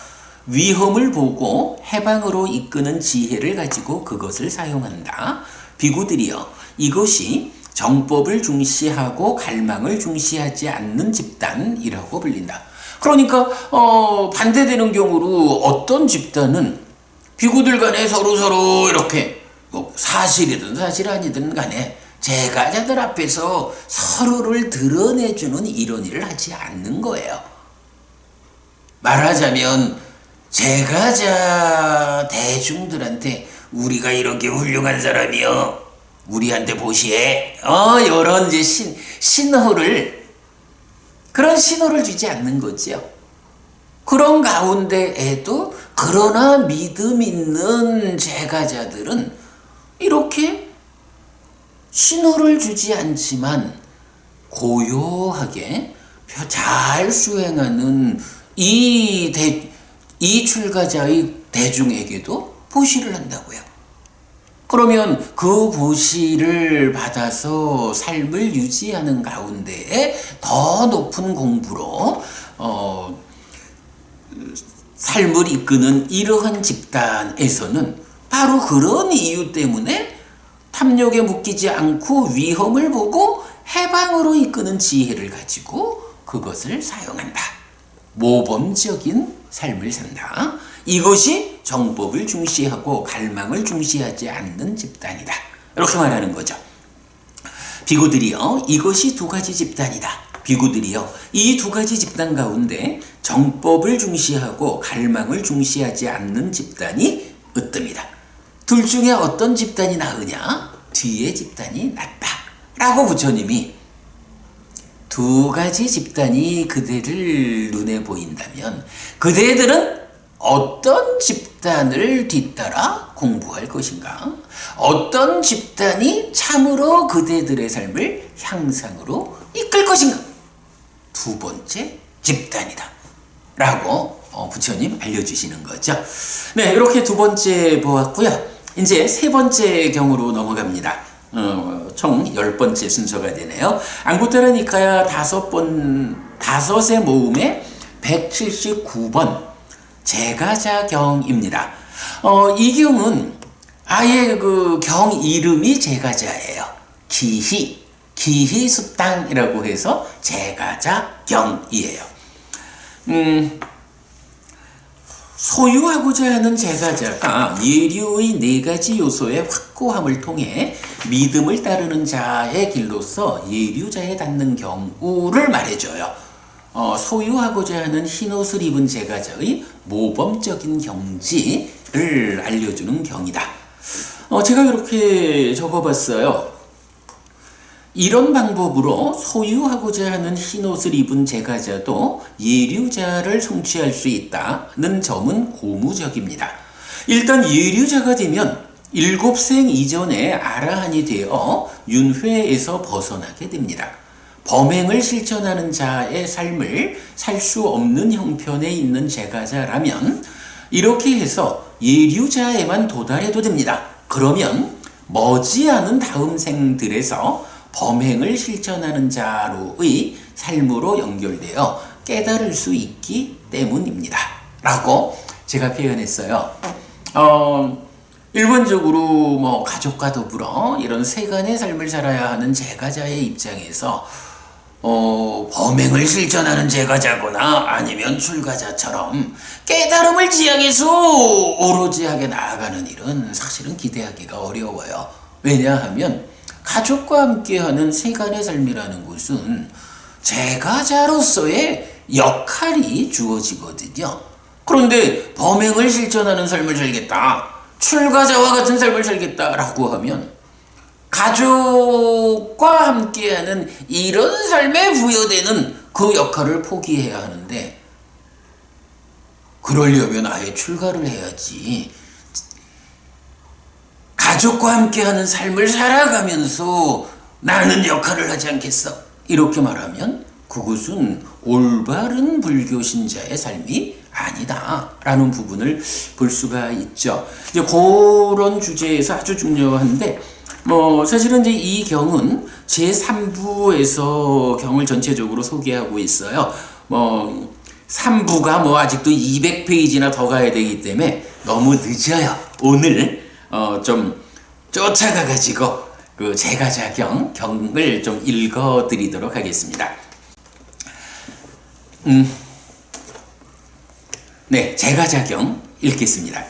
위험을 보고 해방으로 이끄는 지혜를 가지고 그것을 사용한다. 비구들이여, 이것이 정법을 중시하고 갈망을 중시하지 않는 집단이라고 불린다. 그러니까 반대되는 경우로 어떤 집단은 비구들 간에 서로 이렇게 사실이든 사실 아니든 간에 제가자들 앞에서 서로를 드러내주는 이런 일을 하지 않는 거예요. 말하자면 제가자 대중들한테 우리가 이렇게 훌륭한 사람이요, 우리한테 보시에 이런 이제 그런 신호를 주지 않는 거죠. 그런 가운데에도 그러나 믿음 있는 제가자들은 이렇게 신호를 주지 않지만 고요하게 잘 수행하는 이 출가자의 대중에게도 보시를 한다고요. 그러면 그 보시를 받아서 삶을 유지하는 가운데에 더 높은 공부로 삶을 이끄는 이러한 집단에서는 바로 그런 이유 때문에 탐욕에 묶이지 않고 위험을 보고 해방으로 이끄는 지혜를 가지고 그것을 사용한다. 모범적인 삶을 산다. 이것이 정법을 중시하고 갈망을 중시하지 않는 집단이다. 이렇게 말하는 거죠. 비구들이요, 이것이 두 가지 집단이다. 비구들이요, 이 두 가지 집단 가운데 정법을 중시하고 갈망을 중시하지 않는 집단이 으뜸이다. 둘 중에 어떤 집단이 나으냐? 뒤의 집단이 낫다. 라고 부처님이 두 가지 집단이 그대를 눈에 보인다면 그대들은 어떤 집단을 뒤따라 공부할 것인가? 어떤 집단이 참으로 그대들의 삶을 향상으로 이끌 것인가? 두 번째 집단이다. 라고 부처님 알려주시는 거죠. 네, 이렇게 두 번째 보았고요. 이제 세 번째 경으로 넘어갑니다. 총 10번째 순서가 되네요. 앙구타라 니카야 다섯의 모음의 179번 제가자경입니다. 이 경은 아예 그 경 이름이 제가자예요. 기희습당이라고 해서 제가자경이에요. 소유하고자 하는 제가자가 예류의 네 가지 요소의 확고함을 통해 믿음을 따르는 자의 길로서 예류자에 닿는 경우를 말해줘요. 소유하고자 하는 흰옷을 입은 제가자의 모범적인 경지를 알려주는 경이다. 제가 이렇게 적어봤어요. 이런 방법으로 소유하고자 하는 흰옷을 입은 제가자도 예류자를 성취할 수 있다는 점은 고무적입니다. 일단 예류자가 되면 7생 이전에 아라한이 되어 윤회에서 벗어나게 됩니다. 범행을 실천하는 자의 삶을 살 수 없는 형편에 있는 제가자라면 이렇게 해서 예류자에만 도달해도 됩니다. 그러면 머지않은 다음 생들에서 범행을 실천하는 자로의 삶으로 연결되어 깨달을 수 있기 때문입니다. 라고 제가 표현했어요. 일반적으로 가족과 더불어 이런 세간의 삶을 살아야 하는 제가자의 입장에서 범행을 실천하는 제가자거나 아니면 출가자처럼 깨달음을 지향해서 오로지 하게 나아가는 일은 사실은 기대하기가 어려워요. 왜냐하면 가족과 함께하는 세간의 삶이라는 것은 제가자로서의 역할이 주어지거든요. 그런데 범행을 실천하는 삶을 살겠다, 출가자와 같은 삶을 살겠다라고 하면 가족과 함께하는 이런 삶에 부여되는 그 역할을 포기해야 하는데, 그러려면 아예 출가를 해야지. 가족과 함께하는 삶을 살아가면서 나는 역할을 하지 않겠어, 이렇게 말하면 그것은 올바른 불교 신자의 삶이 아니다라는 부분을 볼 수가 있죠. 이제 그런 주제에서 아주 중요한데, 사실은 이제 이 경은 제3부에서 경을 전체적으로 소개하고 있어요. 3부가 아직도 200페이지나 더 가야 되기 때문에 너무 늦어요. 오늘 좀 쫓아가가지고 그 제가자경을 좀 읽어드리도록 하겠습니다. 네, 제가자경 읽겠습니다.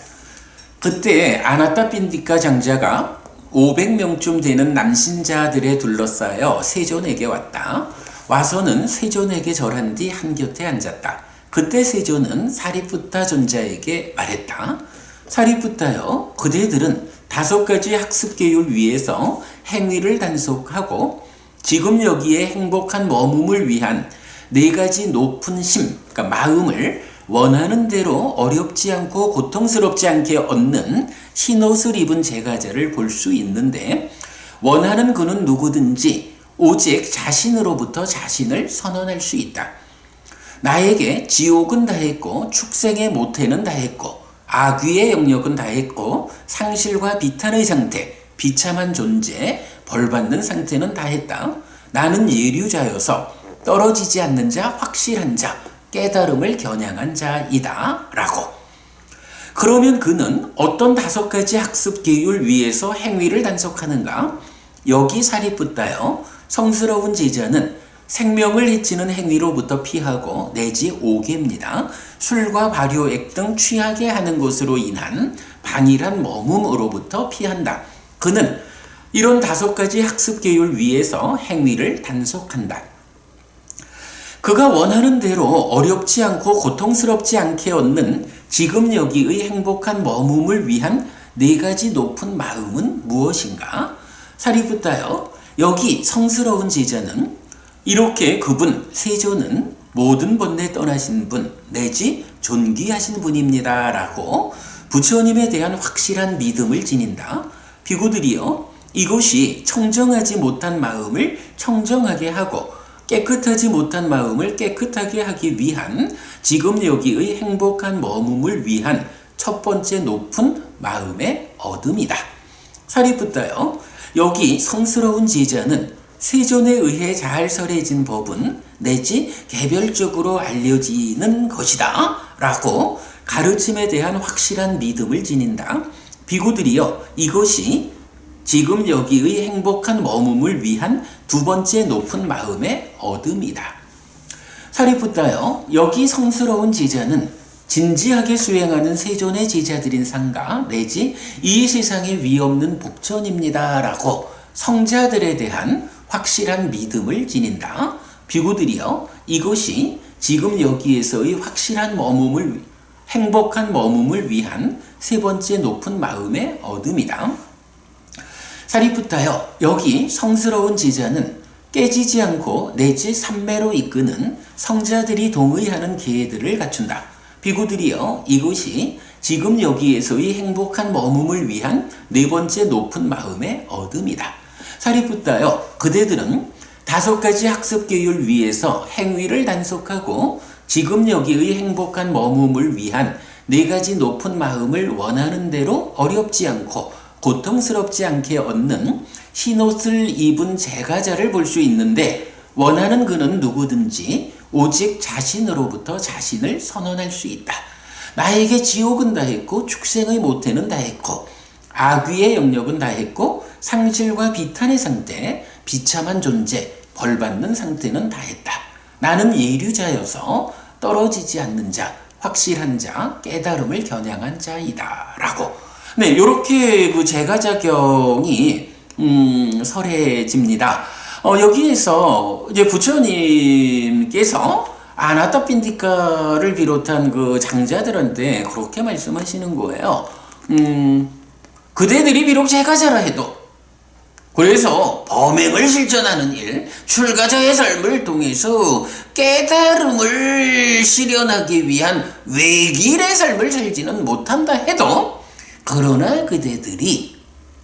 그때 아나타 핀디카 장자가 500명쯤 되는 남신자들에 둘러싸여 세존에게 왔다. 와서는 세존에게 절한 뒤 한곁에 앉았다. 그때 세존은 사리푸타 존자에게 말했다. 사리푸타여, 그대들은 5가지 학습계율 위에서 행위를 단속하고 지금 여기에 행복한 머금을 위한 4가지 높은 심, 그러니까 마음을 원하는 대로 어렵지 않고 고통스럽지 않게 얻는 흰옷을 입은 제가자를 볼 수 있는데, 원하는 그는 누구든지 오직 자신으로부터 자신을 선언할 수 있다. 나에게 지옥은 다했고 축생의 모태는 다했고 악귀의 영역은 다했고 상실과 비탄의 상태, 비참한 존재, 벌받는 상태는 다했다. 나는 예류자여서 떨어지지 않는 자, 확실한 자, 깨달음을 겨냥한 자이다 라고. 그러면 그는 어떤 5가지 학습 계율 위에서 행위를 단속하는가? 여기 사리붓다여 성스러운 제자는 생명을 해치는 행위로부터 피하고 내지 5개입니다. 술과 발효액 등 취하게 하는 것으로 인한 방일한 머금으로부터 피한다. 그는 이런 5가지 학습 계율 위에서 행위를 단속한다. 그가 원하는 대로 어렵지 않고 고통스럽지 않게 얻는 지금 여기의 행복한 머금을 위한 4가지 높은 마음은 무엇인가? 사리붓다여 여기 성스러운 제자는 이렇게 그분 세조는 모든 번뇌 떠나신 분 내지 존귀하신 분입니다 라고 부처님에 대한 확실한 믿음을 지닌다. 비구들이여 이것이 청정하지 못한 마음을 청정하게 하고 깨끗하지 못한 마음을 깨끗하게 하기 위한 지금 여기의 행복한 머금을 위한 첫 번째 높은 마음의 얻음이다. 사리붓다여 여기 성스러운 제자는 세존에 의해 잘 설해진 법은 내지 개별적으로 알려지는 것이다 라고 가르침에 대한 확실한 믿음을 지닌다. 비구들이여 이것이 지금 여기의 행복한 머금을 위한 2번째 높은 마음의 얻음이다. 사리붓다여 여기 성스러운 제자는 진지하게 수행하는 세존의 제자들인 상가 내지 이 세상에 위없는 복전입니다 라고 성자들에 대한 확실한 믿음을 지닌다. 비구들이여 이것이 지금 여기에서의 확실한 머금을 행복한 머금을 위한 3번째 높은 마음의 얻음이다. 사리붓다여 여기 성스러운 제자는 깨지지 않고 내지 삼매로 이끄는 성자들이 동의하는 계들을 갖춘다. 비구들이여 이것이 지금 여기에서의 행복한 머금을 위한 4번째 높은 마음의 얻음이다. 사리붓다여 그대들은 5가지 학습 계율 위에서 행위를 단속하고 지금 여기의 행복한 머금을 위한 4가지 높은 마음을 원하는 대로 어렵지 않고 고통스럽지 않게 얻는 흰옷을 입은 제가자를 볼 수 있는데 원하는 그는 누구든지 오직 자신으로부터 자신을 선언할 수 있다. 나에게 지옥은 다했고 축생의 모태는 다했고 악귀의 영역은 다했고 상실과 비탄의 상태, 비참한 존재, 벌받는 상태는 다했다. 나는 예류자여서 떨어지지 않는 자, 확실한 자, 깨달음을 겨냥한 자이다 라고. 네, 이렇게 그 제가자경이 설해집니다. 여기에서 이제 부처님께서 아나타핀디카를 비롯한 그 장자들한테 그렇게 말씀하시는 거예요. 그대들이 비록 제가자라 해도 그래서 범행을 실천하는 일, 출가자의 삶을 통해서 깨달음을 실현하기 위한 외길의 삶을 살지는 못한다 해도 그러나 그대들이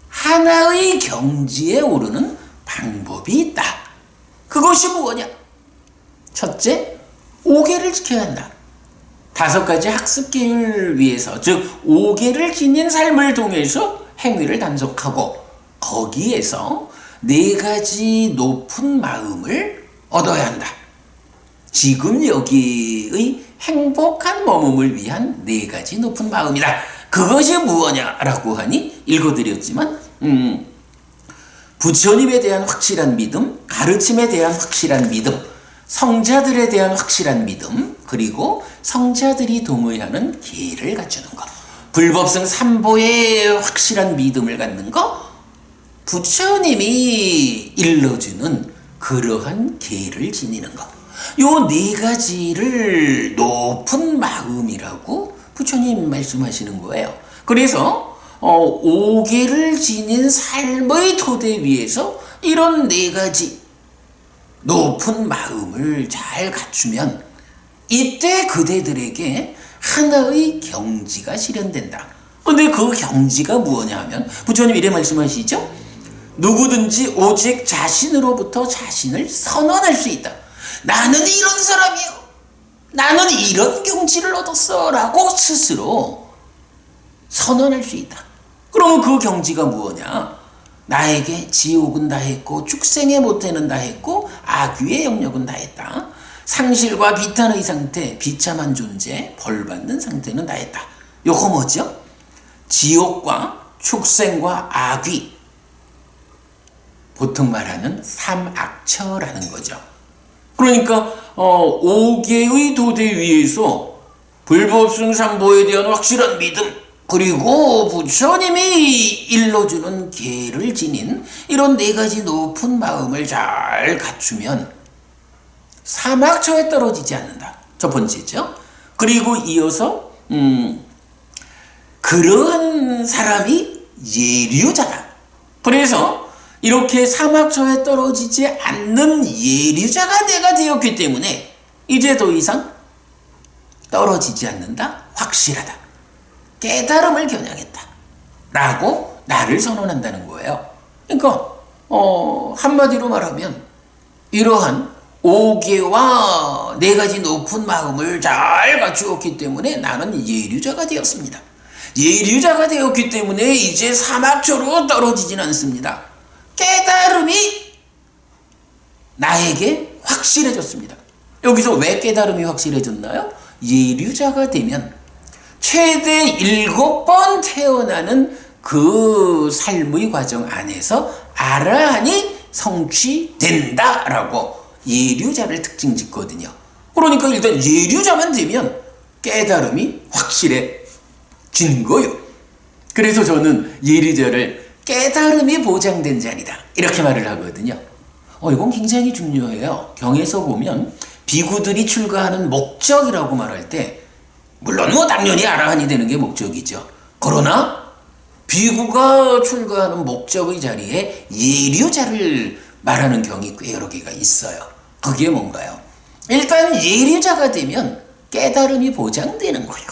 하나의 경지에 오르는 방법이 있다. 그것이 뭐냐? 첫째, 5계를 지켜야 한다. 5가지 학습 계율 위에서 즉 5계를 지닌 삶을 통해서 행위를 단속하고 거기에서 4가지 높은 마음을 얻어야 한다. 지금 여기의 행복한 머금을 위한 4가지 높은 마음이다. 그것이 무엇이냐라고 하니 읽어드렸지만 부처님에 대한 확실한 믿음, 가르침에 대한 확실한 믿음, 성자들에 대한 확실한 믿음, 그리고 성자들이 동의하는 계를 갖추는 것. 불법성 3보의 확실한 믿음을 갖는 것, 부처님이 일러주는 그러한 계를 지니는 것. 요 4가지를 높은 마음이라고 부처님 말씀하시는 거예요. 그래서 5계를 지닌 삶의 토대 위에서 이런 4가지 높은 마음을 잘 갖추면 이때 그대들에게 하나의 경지가 실현된다. 근데 그 경지가 무엇냐 하면 부처님 이래 말씀하시죠. 누구든지 오직 자신으로부터 자신을 선언할 수 있다. 나는 이런 사람이요. 나는 이런 경지를 얻었어 라고 스스로 선언할 수 있다. 그러면 그 경지가 무엇냐? 나에게 지옥은 다했고 축생의 모태는 다했고 악귀의 영역은 다했다. 상실과 비탄의 상태, 비참한 존재, 벌받는 상태는 다했다. 요거 뭐죠? 지옥과 축생과 악귀, 보통 말하는 삼악처라는 거죠. 그러니까 5개의 도대 위에서 불법승삼보에 대한 확실한 믿음, 그리고 부처님이 일러주는 계를 지닌 이런 4가지 높은 마음을 잘 갖추면 사막처에 떨어지지 않는다. 첫 번째죠. 그리고 이어서 그러한 사람이 예류자다. 그래서 이렇게 사막처에 떨어지지 않는 예류자가 내가 되었기 때문에 이제 더 이상 떨어지지 않는다. 확실하다. 깨달음을 겨냥했다. 라고 나를 선언한다는 거예요. 그러니까 한마디로 말하면 이러한 5개와 4가지 높은 마음을 잘 갖추었기 때문에 나는 예류자가 되었습니다. 예류자가 되었기 때문에 이제 사막처로 떨어지진 않습니다. 깨달음이 나에게 확실해졌습니다. 여기서 왜 깨달음이 확실해졌나요? 예류자가 되면 최대 7번 태어나는 그 삶의 과정 안에서 아라한이 성취된다라고 예류자를 특징 짓거든요. 그러니까 일단 예류자만 되면 깨달음이 확실해진 거예요. 그래서 저는 예류자를 깨달음이 보장된 자리다 이렇게 말을 하거든요. 이건 굉장히 중요해요. 경에서 보면 비구들이 출가하는 목적이라고 말할 때 물론 당연히 아라한이 되는 게 목적이죠. 그러나 비구가 출가하는 목적의 자리에 예류자를 말하는 경이 꽤 여러 개가 있어요. 그게 뭔가요? 일단 예류자가 되면 깨달음이 보장되는 거예요.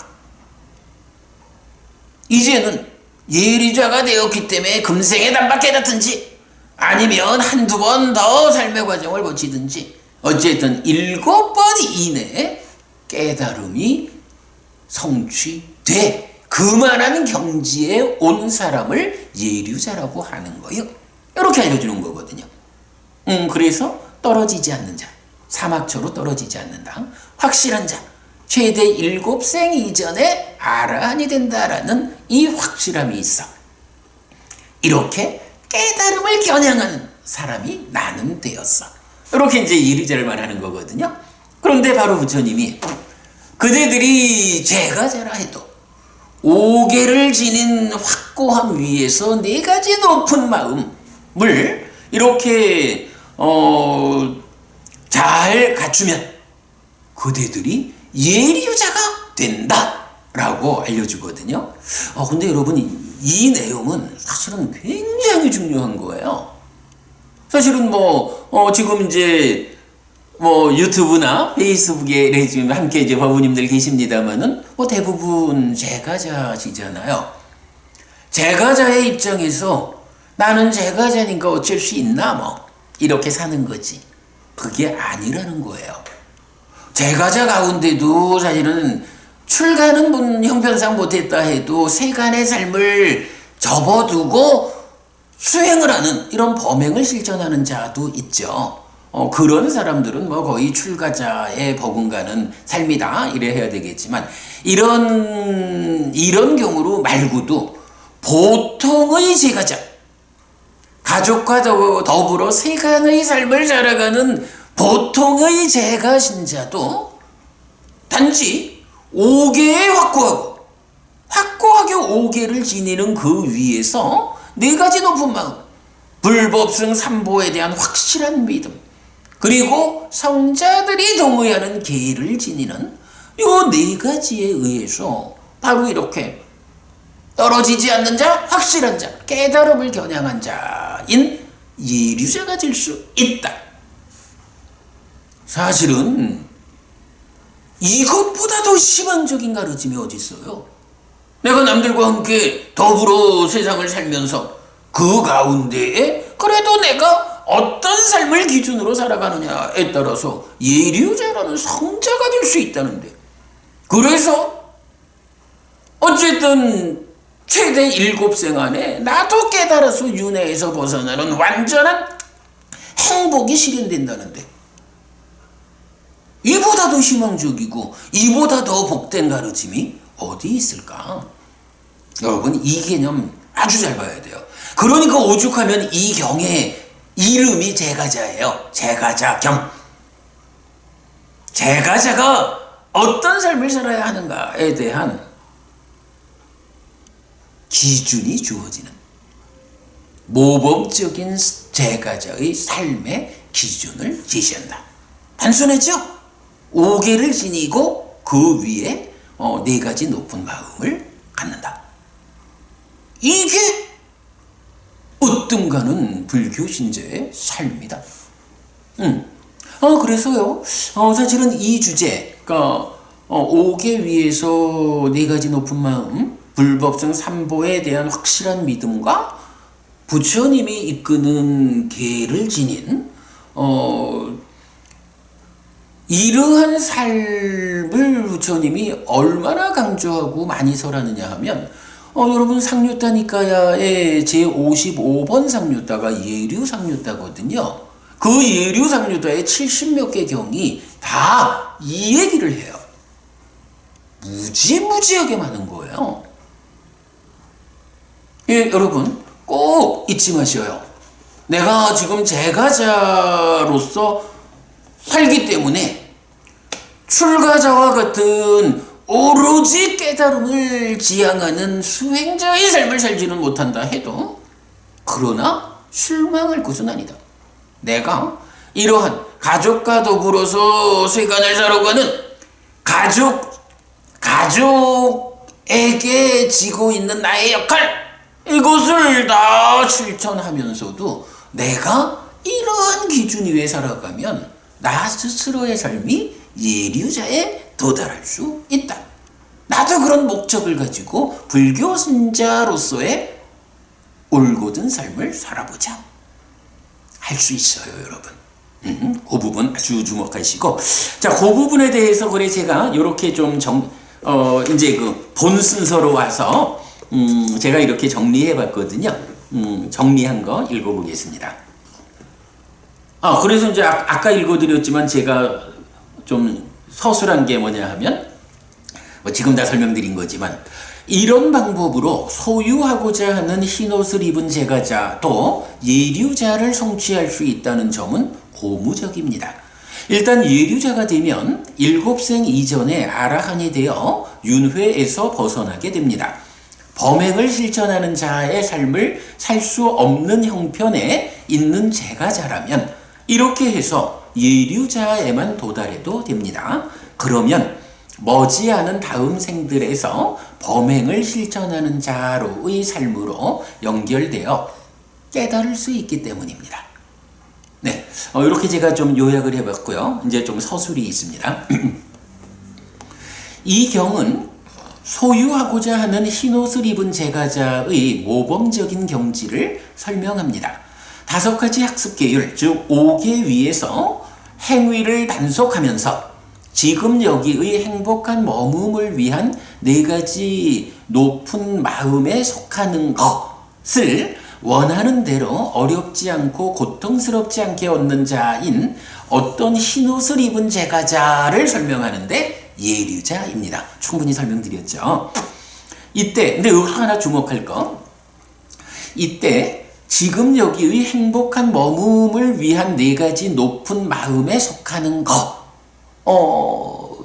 이제는 예류자가 되었기 때문에 금생에 단박 깨닫든지 아니면 한두 번 더 삶의 과정을 거치든지 어쨌든 7번 이내에 깨달음이 성취돼 그만한 경지에 온 사람을 예류자라고 하는 거예요. 이렇게 알려주는 거거든요. 그래서 떨어지지 않는 자, 사막처로 떨어지지 않는다. 확실한 자, 최대 7생 이전에 아라한이 된다라는 이 확실함이 있어. 이렇게 깨달음을 겨냥하는 사람이 나는 되었어. 이렇게 이제 예류자를 말하는 거거든요. 그런데 바로 부처님이 그대들이 제가자라 해도 5개를 지닌 확고함 위에서 4가지 높은 마음을 이렇게 잘 갖추면 그대들이 예류자가 된다라고 알려주거든요. 근데 여러분 이 내용은 사실은 굉장히 중요한 거예요. 사실은 지금 이제 유튜브나 페이스북에 지금 함께 이제 법우님들 계십니다만은 대부분 제가자시잖아요. 제가자의 입장에서 나는 제가자니까 어쩔 수 있나 이렇게 사는 거지. 그게 아니라는 거예요. 제가자 가운데도 사실은 출가는 형편상 못했다 해도 세간의 삶을 접어두고 수행을 하는 이런 범행을 실천하는 자도 있죠. 그런 사람들은 거의 출가자에 버금가는 삶이다 이래 해야 되겠지만 이런 경우로 말고도 보통의 제가자, 가족과 더불어 세간의 삶을 살아가는 보통의 제가 신자도 단지 5개에 확고하게 5개를 지니는 그 위에서 4가지 높은 마음, 불법승 삼보에 대한 확실한 믿음, 그리고 성자들이 동의하는 계를 지니는 이 4가지에 의해서 바로 이렇게 떨어지지 않는 자, 확실한 자, 깨달음을 겨냥한 자인 예류자가 될 수 있다. 사실은 이것보다 더 희망적인 가르침이 어디 있어요? 내가 남들과 함께 더불어 세상을 살면서 그 가운데에 그래도 내가 어떤 삶을 기준으로 살아가느냐에 따라서 예류자라는 성자가 될 수 있다는데, 그래서 어쨌든 최대 7생 안에 나도 깨달아서 윤회에서 벗어나는 완전한 행복이 실현된다는데, 이보다 더 희망적이고 이보다 더 복된 가르침이 어디 있을까? 여러분, 이 개념 아주 잘 봐야 돼요. 그러니까 오죽하면 이 경의 이름이 제가자예요. 제가자경. 제가자가 어떤 삶을 살아야 하는가에 대한 기준이 주어지는, 모범적인 제가자의 삶의 기준을 제시한다. 단순했죠? 5개를 지니고 그 위에 4가지 높은 마음을 갖는다. 이게 으뜸가는 불교 신자의 삶이다. 그래서요, 사실은 이 주제, 그러니까 5개 위에서 4가지 높은 마음, 불법성 3보에 대한 확실한 믿음과 부처님이 이끄는 계를 지닌 이러한 삶을 부처님이 얼마나 강조하고 많이 설하느냐 하면, 여러분, 상류타 니까야의 제55번 상류타가 예류 상류타거든요. 그 예류 상류타의 70몇 개 경이 다 이 얘기를 해요. 무지무지하게 많은 거예요. 예, 여러분, 꼭 잊지 마셔요. 내가 지금 제가자로서 살기 때문에 출가자와 같은 오로지 깨달음을 지향하는 수행자의 삶을 살지는 못한다 해도, 그러나 실망할 것은 아니다. 내가 이러한 가족과 더불어서 세간을 살아가는 가족에게 지고 있는 나의 역할, 이것을 다 실천하면서도 내가 이러한 기준 위에 살아가면 나 스스로의 삶이 예류자에 도달할 수 있다. 나도 그런 목적을 가지고 불교 신자로서의 올곧은 삶을 살아보자. 할 수 있어요, 여러분. 그 부분 아주 주목하시고, 자, 그 부분에 대해서 그래 제가 이렇게 좀 이제 그 본 순서로 와서 제가 이렇게 정리해봤거든요. 정리한 거 읽어보겠습니다. 그래서 이제 아까 읽어드렸지만 제가 좀 서술한 게 뭐냐 하면, 지금 다 설명드린 거지만, 이런 방법으로 소유하고자 하는 흰옷을 입은 제가자도 예류자를 성취할 수 있다는 점은 고무적입니다. 일단 예류자가 되면 7생 이전에 아라한이 되어 윤회에서 벗어나게 됩니다. 범행을 실천하는 자의 삶을 살 수 없는 형편에 있는 제가자라면 이렇게 해서 예류자에만 도달해도 됩니다. 그러면 머지않은 다음 생들에서 범행을 실천하는 자로의 삶으로 연결되어 깨달을 수 있기 때문입니다. 네, 이렇게 제가 좀 요약을 해봤고요. 이제 좀 서술이 있습니다. 이 경은 소유하고자 하는 흰옷을 입은 제가자의 모범적인 경지를 설명합니다. 5가지 학습 계율, 즉 5개 위에서 행위를 단속하면서 지금 여기의 행복한 머금을 위한 4가지 높은 마음에 속하는 것을 원하는 대로 어렵지 않고 고통스럽지 않게 얻는 자인 어떤 흰옷을 입은 제가자를 설명하는데 예류자입니다. 충분히 설명드렸죠. 이때, 근데 여기서 하나 주목할 거, 이때 지금 여기의 행복한 머금을 위한 4가지 높은 마음에 속하는 것,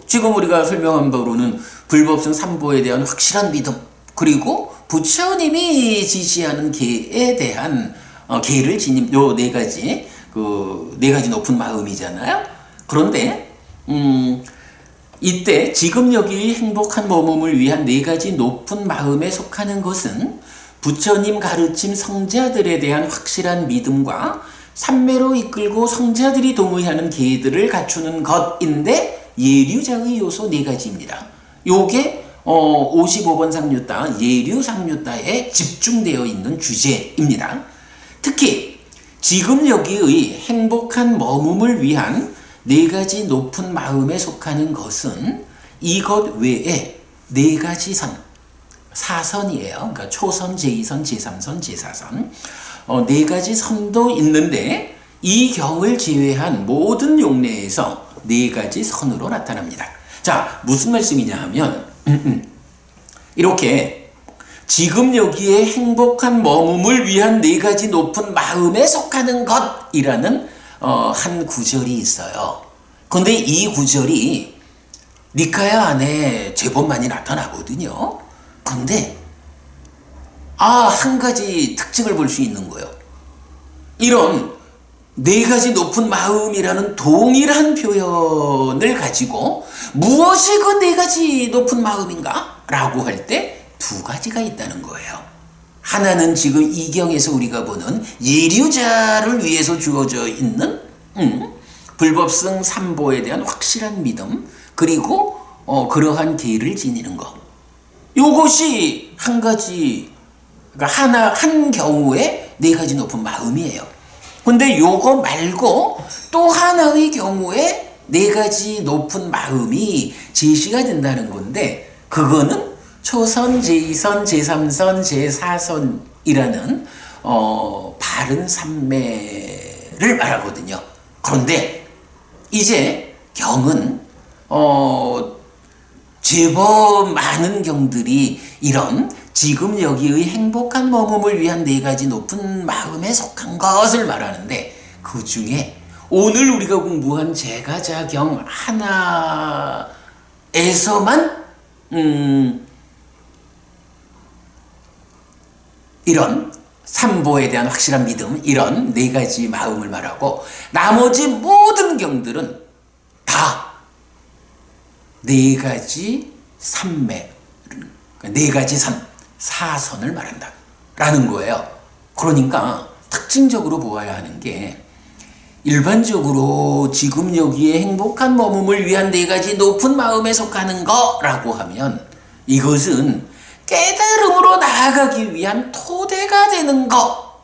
지금 우리가 설명한 바로는 불법성 3보에 대한 확실한 믿음, 그리고 부처님이 지시하는 계에 대한 계를 지닌 요 4가지, 그 4가지 높은 마음이잖아요. 그런데 이때 지금 여기 행복한 머금을 위한 4가지 높은 마음에 속하는 것은 부처님 가르침 성자들에 대한 확실한 믿음과 삼매로 이끌고 성자들이 동의하는 계들을 갖추는 것인데 예류자의 요소 4가지입니다. 요게 55번 상류타 예류 상류타에 집중되어 있는 주제입니다. 특히 지금 여기의 행복한 머금을 위한 4가지 높은 마음에 속하는 것은 이것 외에 4가지 선, 사선이에요. 그러니까 초선, 제2선, 제3선, 제4선. 네 가지 선도 있는데 이 경을 제외한 모든 용례에서 네 가지 선으로 나타납니다. 자, 무슨 말씀이냐 하면 이렇게 지금 여기에 행복한 머금을 위한 네 가지 높은 마음에 속하는 것이라는 한 구절이 있어요. 근데 이 구절이 니카야 안에 제법 많이 나타나거든요. 근데 한 가지 특징을 볼 수 있는 거예요. 이런 네 가지 높은 마음이라는 동일한 표현을 가지고 무엇이 그 네 가지 높은 마음인가? 라고 할 때 두 가지가 있다는 거예요. 하나는 지금 이경에서 우리가 보는 예류자를 위해서 주어져 있는 불법성 삼보에 대한 확실한 믿음, 그리고 그러한 계를 지니는 것. 요것이 한 가지, 그러니까 한 경우에 네 가지 높은 마음이에요. 근데 요거 말고 또 하나의 경우에 네 가지 높은 마음이 제시가 된다는 건데, 그거는 초선, 제2선, 제3선, 제4선이라는 바른 삼매를 말하거든요. 그런데 이제 경은 제법 많은 경들이 이런 지금 여기의 행복한 머금을 위한 네 가지 높은 마음에 속한 것을 말하는데, 그 중에 오늘 우리가 공부한 제가자경 하나에서만 이런 삼보에 대한 확실한 믿음, 이런 네 가지 마음을 말하고, 나머지 모든 경들은 다 네 가지 삼매, 네 가지 선, 사선을 말한다 라는 거예요. 그러니까 특징적으로 보아야 하는 게, 일반적으로 지금 여기에 행복한 머금을 위한 네 가지 높은 마음에 속하는 거라고 하면 이것은 깨달음으로 나아가기 위한 토대가 되는 것,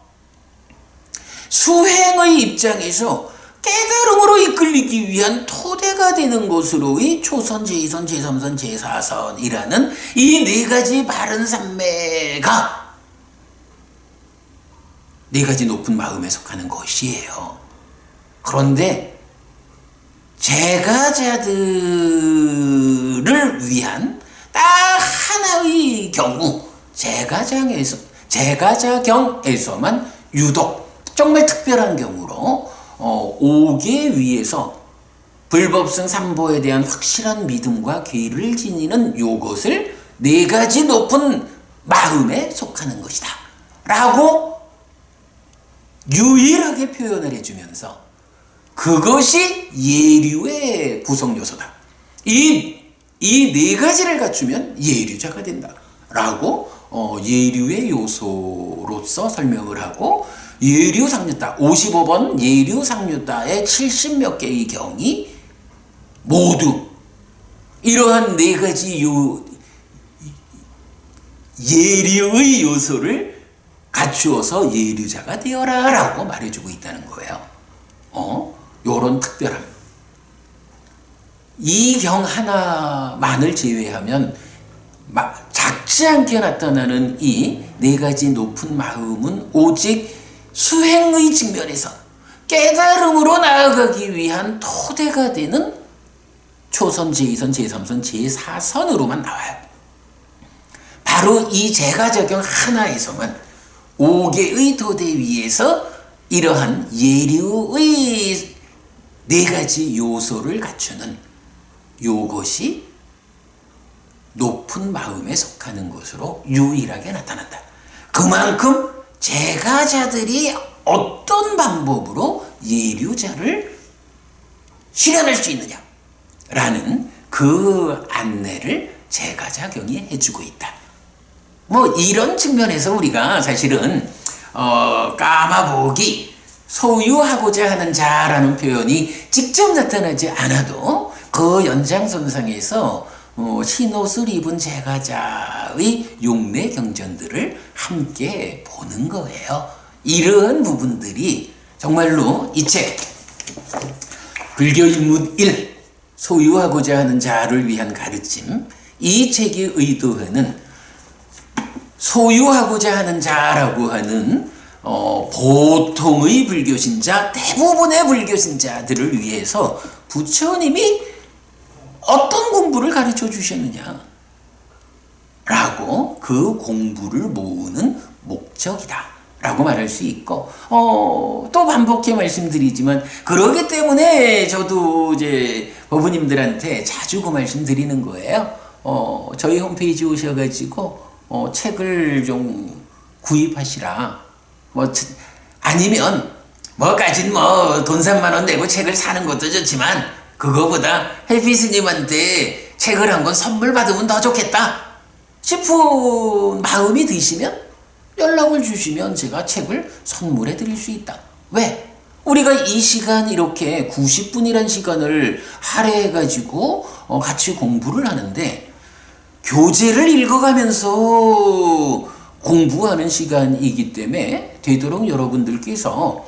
수행의 입장에서 깨달음으로 이끌리기 위한 토대가 되는 것으로의 초선, 제2선, 제3선, 제4선이라는 이 네 가지 바른 삼매가 네 가지 높은 마음에 속하는 것이에요. 그런데 제가자들을 위한 딱 하나의 경우, 제가자경에서만 유독 정말 특별한 경우로 오계 위에서 불법성 삼보에 대한 확실한 믿음과 계를 지니는 요것을 네 가지 높은 마음에 속하는 것이다 라고 유일하게 표현을 해주면서, 그것이 예류의 구성 요소다, 이 네 가지를 갖추면 예류자가 된다 라고 예류의 요소로서 설명을 하고, 예류상류따 55번 예류상류따의 70몇 개의 경이 모두 이러한 네 가지 예류의 요소를 갖추어서 예류자가 되어라 라고 말해주고 있다는 거예요. 요런 특별함. 이 경 하나만을 제외하면 작지 않게 나타나는 이 네 가지 높은 마음은 오직 수행의 측면에서 깨달음으로 나아가기 위한 토대가 되는 초선, 제2선, 제3선, 제4선으로만 나와요. 바로 이 제가자경 하나에서만 5개의 토대 위에서 이러한 예류의 네 가지 요소를 갖추는 요것이 높은 마음에 속하는 것으로 유일하게 나타난다. 그만큼 제가자들이 어떤 방법으로 예류자를 실현할 수 있느냐라는 그 안내를 제가자경이 해주고 있다. 뭐 이런 측면에서 우리가 사실은 까마복이 소유하고자 하는 자라는 표현이 직접 나타나지 않아도 그 연장선상에서 흰옷을 입은 제가자의 용례 경전들을 함께 보는 거예요. 이러한 부분들이 정말로 이 책 불교 인문 1 소유하고자 하는 자를 위한 가르침, 이 책이 의도하는 소유하고자 하는 자라고 하는 보통의 불교신자, 대부분의 불교신자들을 위해서 부처님이 어떤 공부를 가르쳐 주셨느냐 라고 그 공부를 모으는 목적이다 라고 말할 수 있고, 또 반복해 말씀드리지만, 그러기 때문에 저도 이제 법부님들한테 자주 그 말씀 드리는 거예요. 저희 홈페이지 오셔가지고 책을 좀 구입하시라. 아니면 가진 돈 3만 원 내고 책을 사는 것도 좋지만, 그거보다 헬피 스님한테 책을 한 권 선물 받으면 더 좋겠다 싶은 마음이 드시면 연락을 주시면 제가 책을 선물해 드릴 수 있다. 왜? 우리가 이 시간 이렇게 90분이란 시간을 할애해 가지고 같이 공부를 하는데, 교재를 읽어가면서 공부하는 시간이기 때문에 되도록 여러분들께서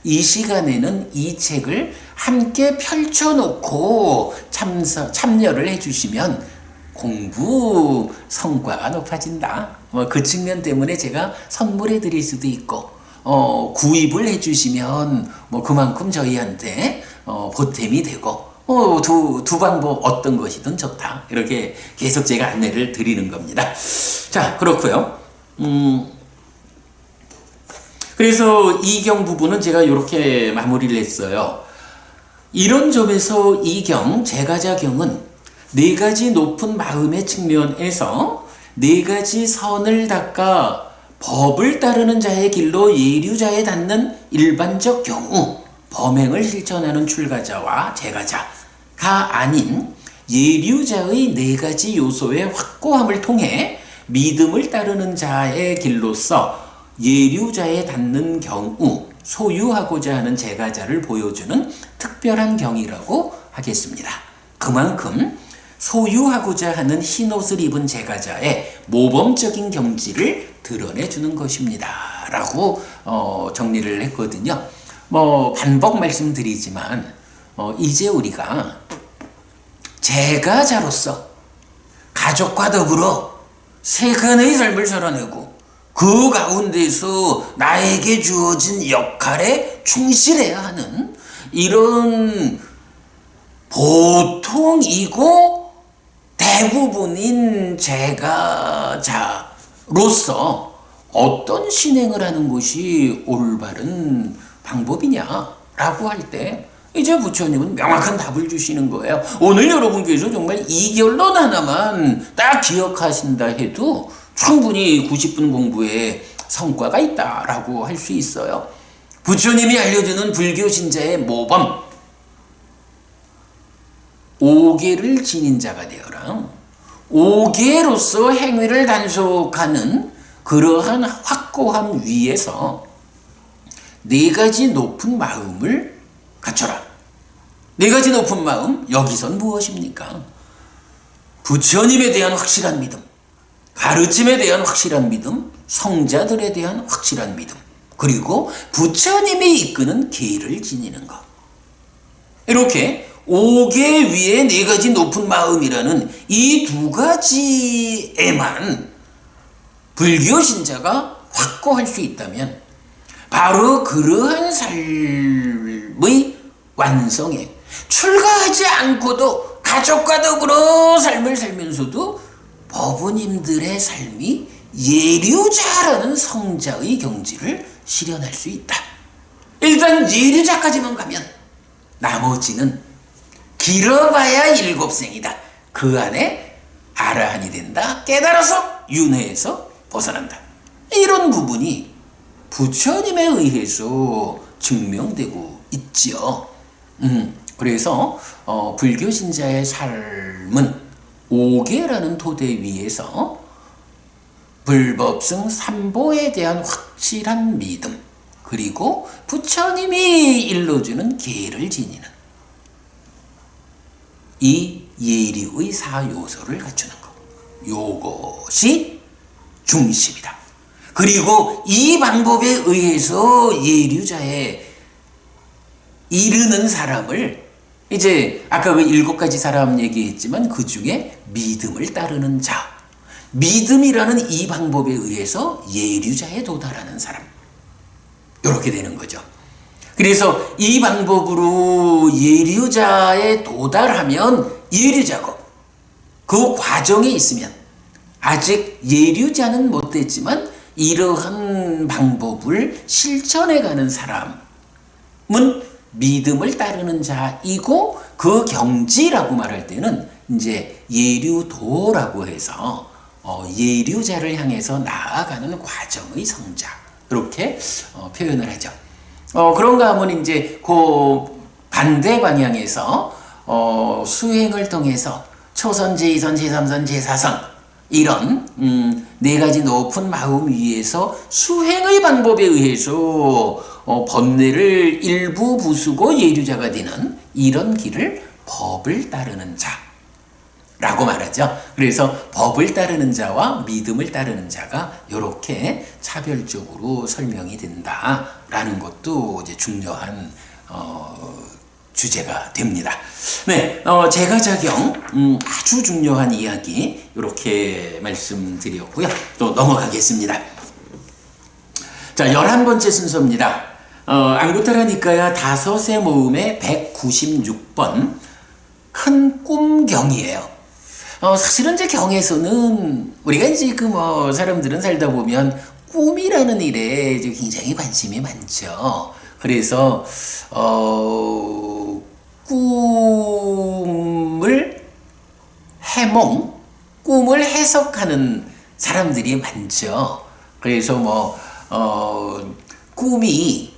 이 시간에는 이 책을 함께 펼쳐놓고 참여를 해주시면 공부 성과가 높아진다. 그 측면 때문에 제가 선물해 드릴 수도 있고, 구입을 해주시면 그만큼 저희한테 보탬이 되고, 두 방법 어떤 것이든 좋다. 이렇게 계속 제가 안내를 드리는 겁니다. 자, 그렇고요. 그래서 이경 부분은 제가 이렇게 마무리를 했어요. 이런 점에서 이경, 제가자경은 네 가지 높은 마음의 측면에서 네 가지 선을 닦아 법을 따르는 자의 길로 예류자에 닿는 일반적 경우 범행을 실천하는 출가자와 제가자가 아닌 예류자의 네 가지 요소의 확고함을 통해 믿음을 따르는 자의 길로서 예류자에 닿는 경우 소유하고자 하는 제가자를 보여주는 특별한 경이라고 하겠습니다. 그만큼 소유하고자 하는 흰옷을 입은 제가자의 모범적인 경지를 드러내주는 것입니다 라고 정리를 했거든요. 반복 말씀드리지만 이제 우리가 제가자로서 가족과 더불어 세간의 삶을 살아내고 그 가운데서 나에게 주어진 역할에 충실해야 하는 이런 보통이고 대부분인 제가자로서 어떤 신행을 하는 것이 올바른 방법이냐라고 할 때 이제 부처님은 명확한 답을 주시는 거예요. 오늘 여러분께서 정말 이 결론 하나만 딱 기억하신다 해도 충분히 90분 공부에 성과가 있다라고 할 수 있어요. 부처님이 알려주는 불교 신자의 모범, 5계를 지닌 자가 되어라. 5계로서 행위를 단속하는 그러한 확고함 위에서 네 가지 높은 마음을 갖춰라. 네 가지 높은 마음, 여기선 무엇입니까? 부처님에 대한 확실한 믿음, 가르침에 대한 확실한 믿음, 성자들에 대한 확실한 믿음, 그리고 부처님이 이끄는 계를 지니는 것. 이렇게 5계 위에 네 가지 높은 마음이라는 이 두 가지에만 불교 신자가 확고할 수 있다면 바로 그러한 삶의 완성에 출가하지 않고도 가족과 더불어 삶을 살면서도 법부님들의 삶이 예류자라는 성자의 경지를 실현할 수 있다. 일단 예류자까지만 가면 나머지는 길어봐야 7생이다. 그 안에 아라한이 된다. 깨달아서 윤회에서 벗어난다. 이런 부분이 부처님에 의해서 증명되고 있지요. 그래서 불교 신자의 삶은 5계라는 토대 위에서 불법승 삼보에 대한 확실한 믿음, 그리고 부처님이 일러주는 계를 지니는 이 예류의 4요소를 갖추는 것. 요것이 중심이다. 그리고 이 방법에 의해서 예류자에 이르는 사람을, 이제 아까 그 7가지 사람 얘기했지만 그 중에 믿음을 따르는 자, 믿음이라는 이 방법에 의해서 예류자에 도달하는 사람. 이렇게 되는 거죠. 그래서 이 방법으로 예류자에 도달하면 예류자고, 그 과정에 있으면 아직 예류자는 못 됐지만 이러한 방법을 실천해 가는 사람은 믿음을 따르는 자이고, 그 경지라고 말할 때는 이제 예류도라고 해서 예류자를 향해서 나아가는 과정의 성자, 이렇게 표현을 하죠. 그런가 하면 이제 그 반대 방향에서 수행을 통해서 초선, 제2선, 제3선, 제4선 이런 네 가지 높은 마음 위에서 수행의 방법에 의해서 번뇌를 일부 부수고 예류자가 되는 이런 길을 법을 따르는 자라고 말하죠. 그래서 법을 따르는 자와 믿음을 따르는 자가 이렇게 차별적으로 설명이 된다라는 것도 이제 중요한 주제가 됩니다. 네, 제가작용 아주 중요한 이야기 이렇게 말씀드렸고요. 또 넘어가겠습니다. 자, 11번째 순서입니다. 앙구타라 니카야 다섯의 모음의 196번 큰 꿈경이에요. 사실은 이제 경에서는 우리가 이제 사람들은 살다 보면 꿈이라는 일에 이제 굉장히 관심이 많죠. 그래서 꿈을 꿈을 해석하는 사람들이 많죠. 그래서 꿈이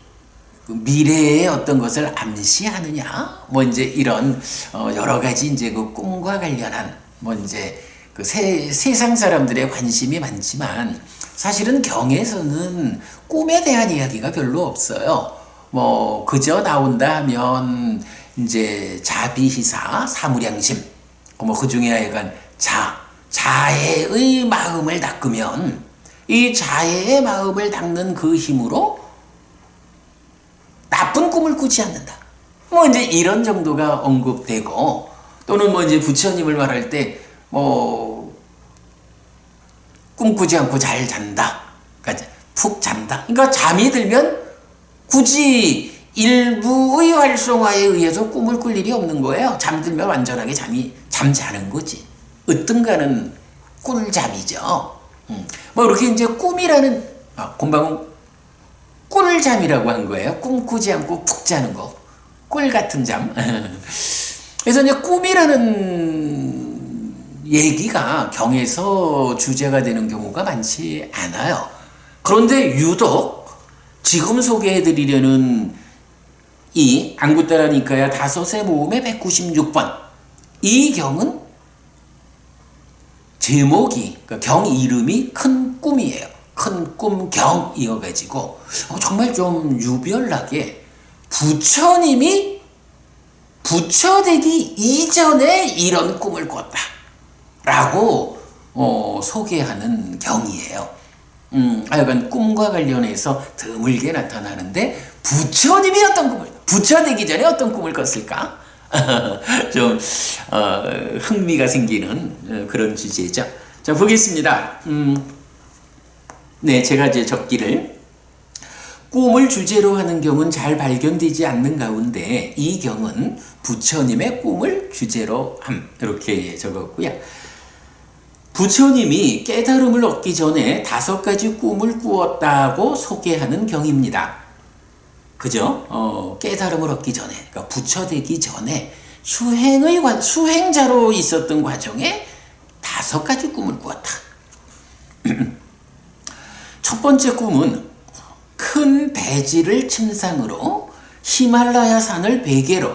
미래의 어떤 것을 암시하느냐, 이제 이런 여러 가지 이제 그 꿈과 관련한 이제 그 세상 사람들의 관심이 많지만, 사실은 경에서는 꿈에 대한 이야기가 별로 없어요. 그저 나온다 하면 이제 자비희사, 사무량심, 그 중에 하여간 자해의 마음을 닦으면 이 자해의 마음을 닦는 그 힘으로 나쁜 꿈을 꾸지 않는다. 이제 이런 정도가 언급되고, 또는 이제 부처님을 말할 때 꿈꾸지 않고 잘 잔다. 그러니까 푹 잔다. 그러니까 잠이 들면 굳이 일부의 활성화에 의해서 꿈을 꿀 일이 없는 거예요. 잠들면 완전하게 잠자는 거지. 으뜸가는 꿀잠이죠. 이렇게 이제 꿈이라는, 금방은 꿀잠이라고 한 거예요. 꿈꾸지 않고 푹 자는 거. 꿀 같은 잠. 그래서 이제 꿈이라는 얘기가 경에서 주제가 되는 경우가 많지 않아요. 그런데 유독 지금 소개해드리려는 이 앙구타라 니카야 다섯의 모음의 196번 이 경은 제목이, 그러니까 경 이름이 큰 꿈이에요. 큰 꿈경이어가지고 정말 좀 유별나게 부처님이 부처되기 이전에 이런 꿈을 꿨다 라고 소개하는 경이에요. 하여간 꿈과 관련해서 드물게 나타나는데, 부처님이 부처되기 전에 어떤 꿈을 꿨을까? 좀 흥미가 생기는 그런 주제죠. 자, 보겠습니다. 네, 제가 이제 적기를 꿈을 주제로 하는 경우는 잘 발견되지 않는 가운데 이 경은 부처님의 꿈을 주제로 함, 이렇게 적었고요. 부처님이 깨달음을 얻기 전에 5가지 꿈을 꾸었다고 소개하는 경입니다. 그죠? 깨달음을 얻기 전에, 그러니까 부처되기 전에 수행자로 있었던 과정에 5가지 꿈을 꾸었다. 첫 번째 꿈은 큰 대지를 침상으로 히말라야 산을 베개로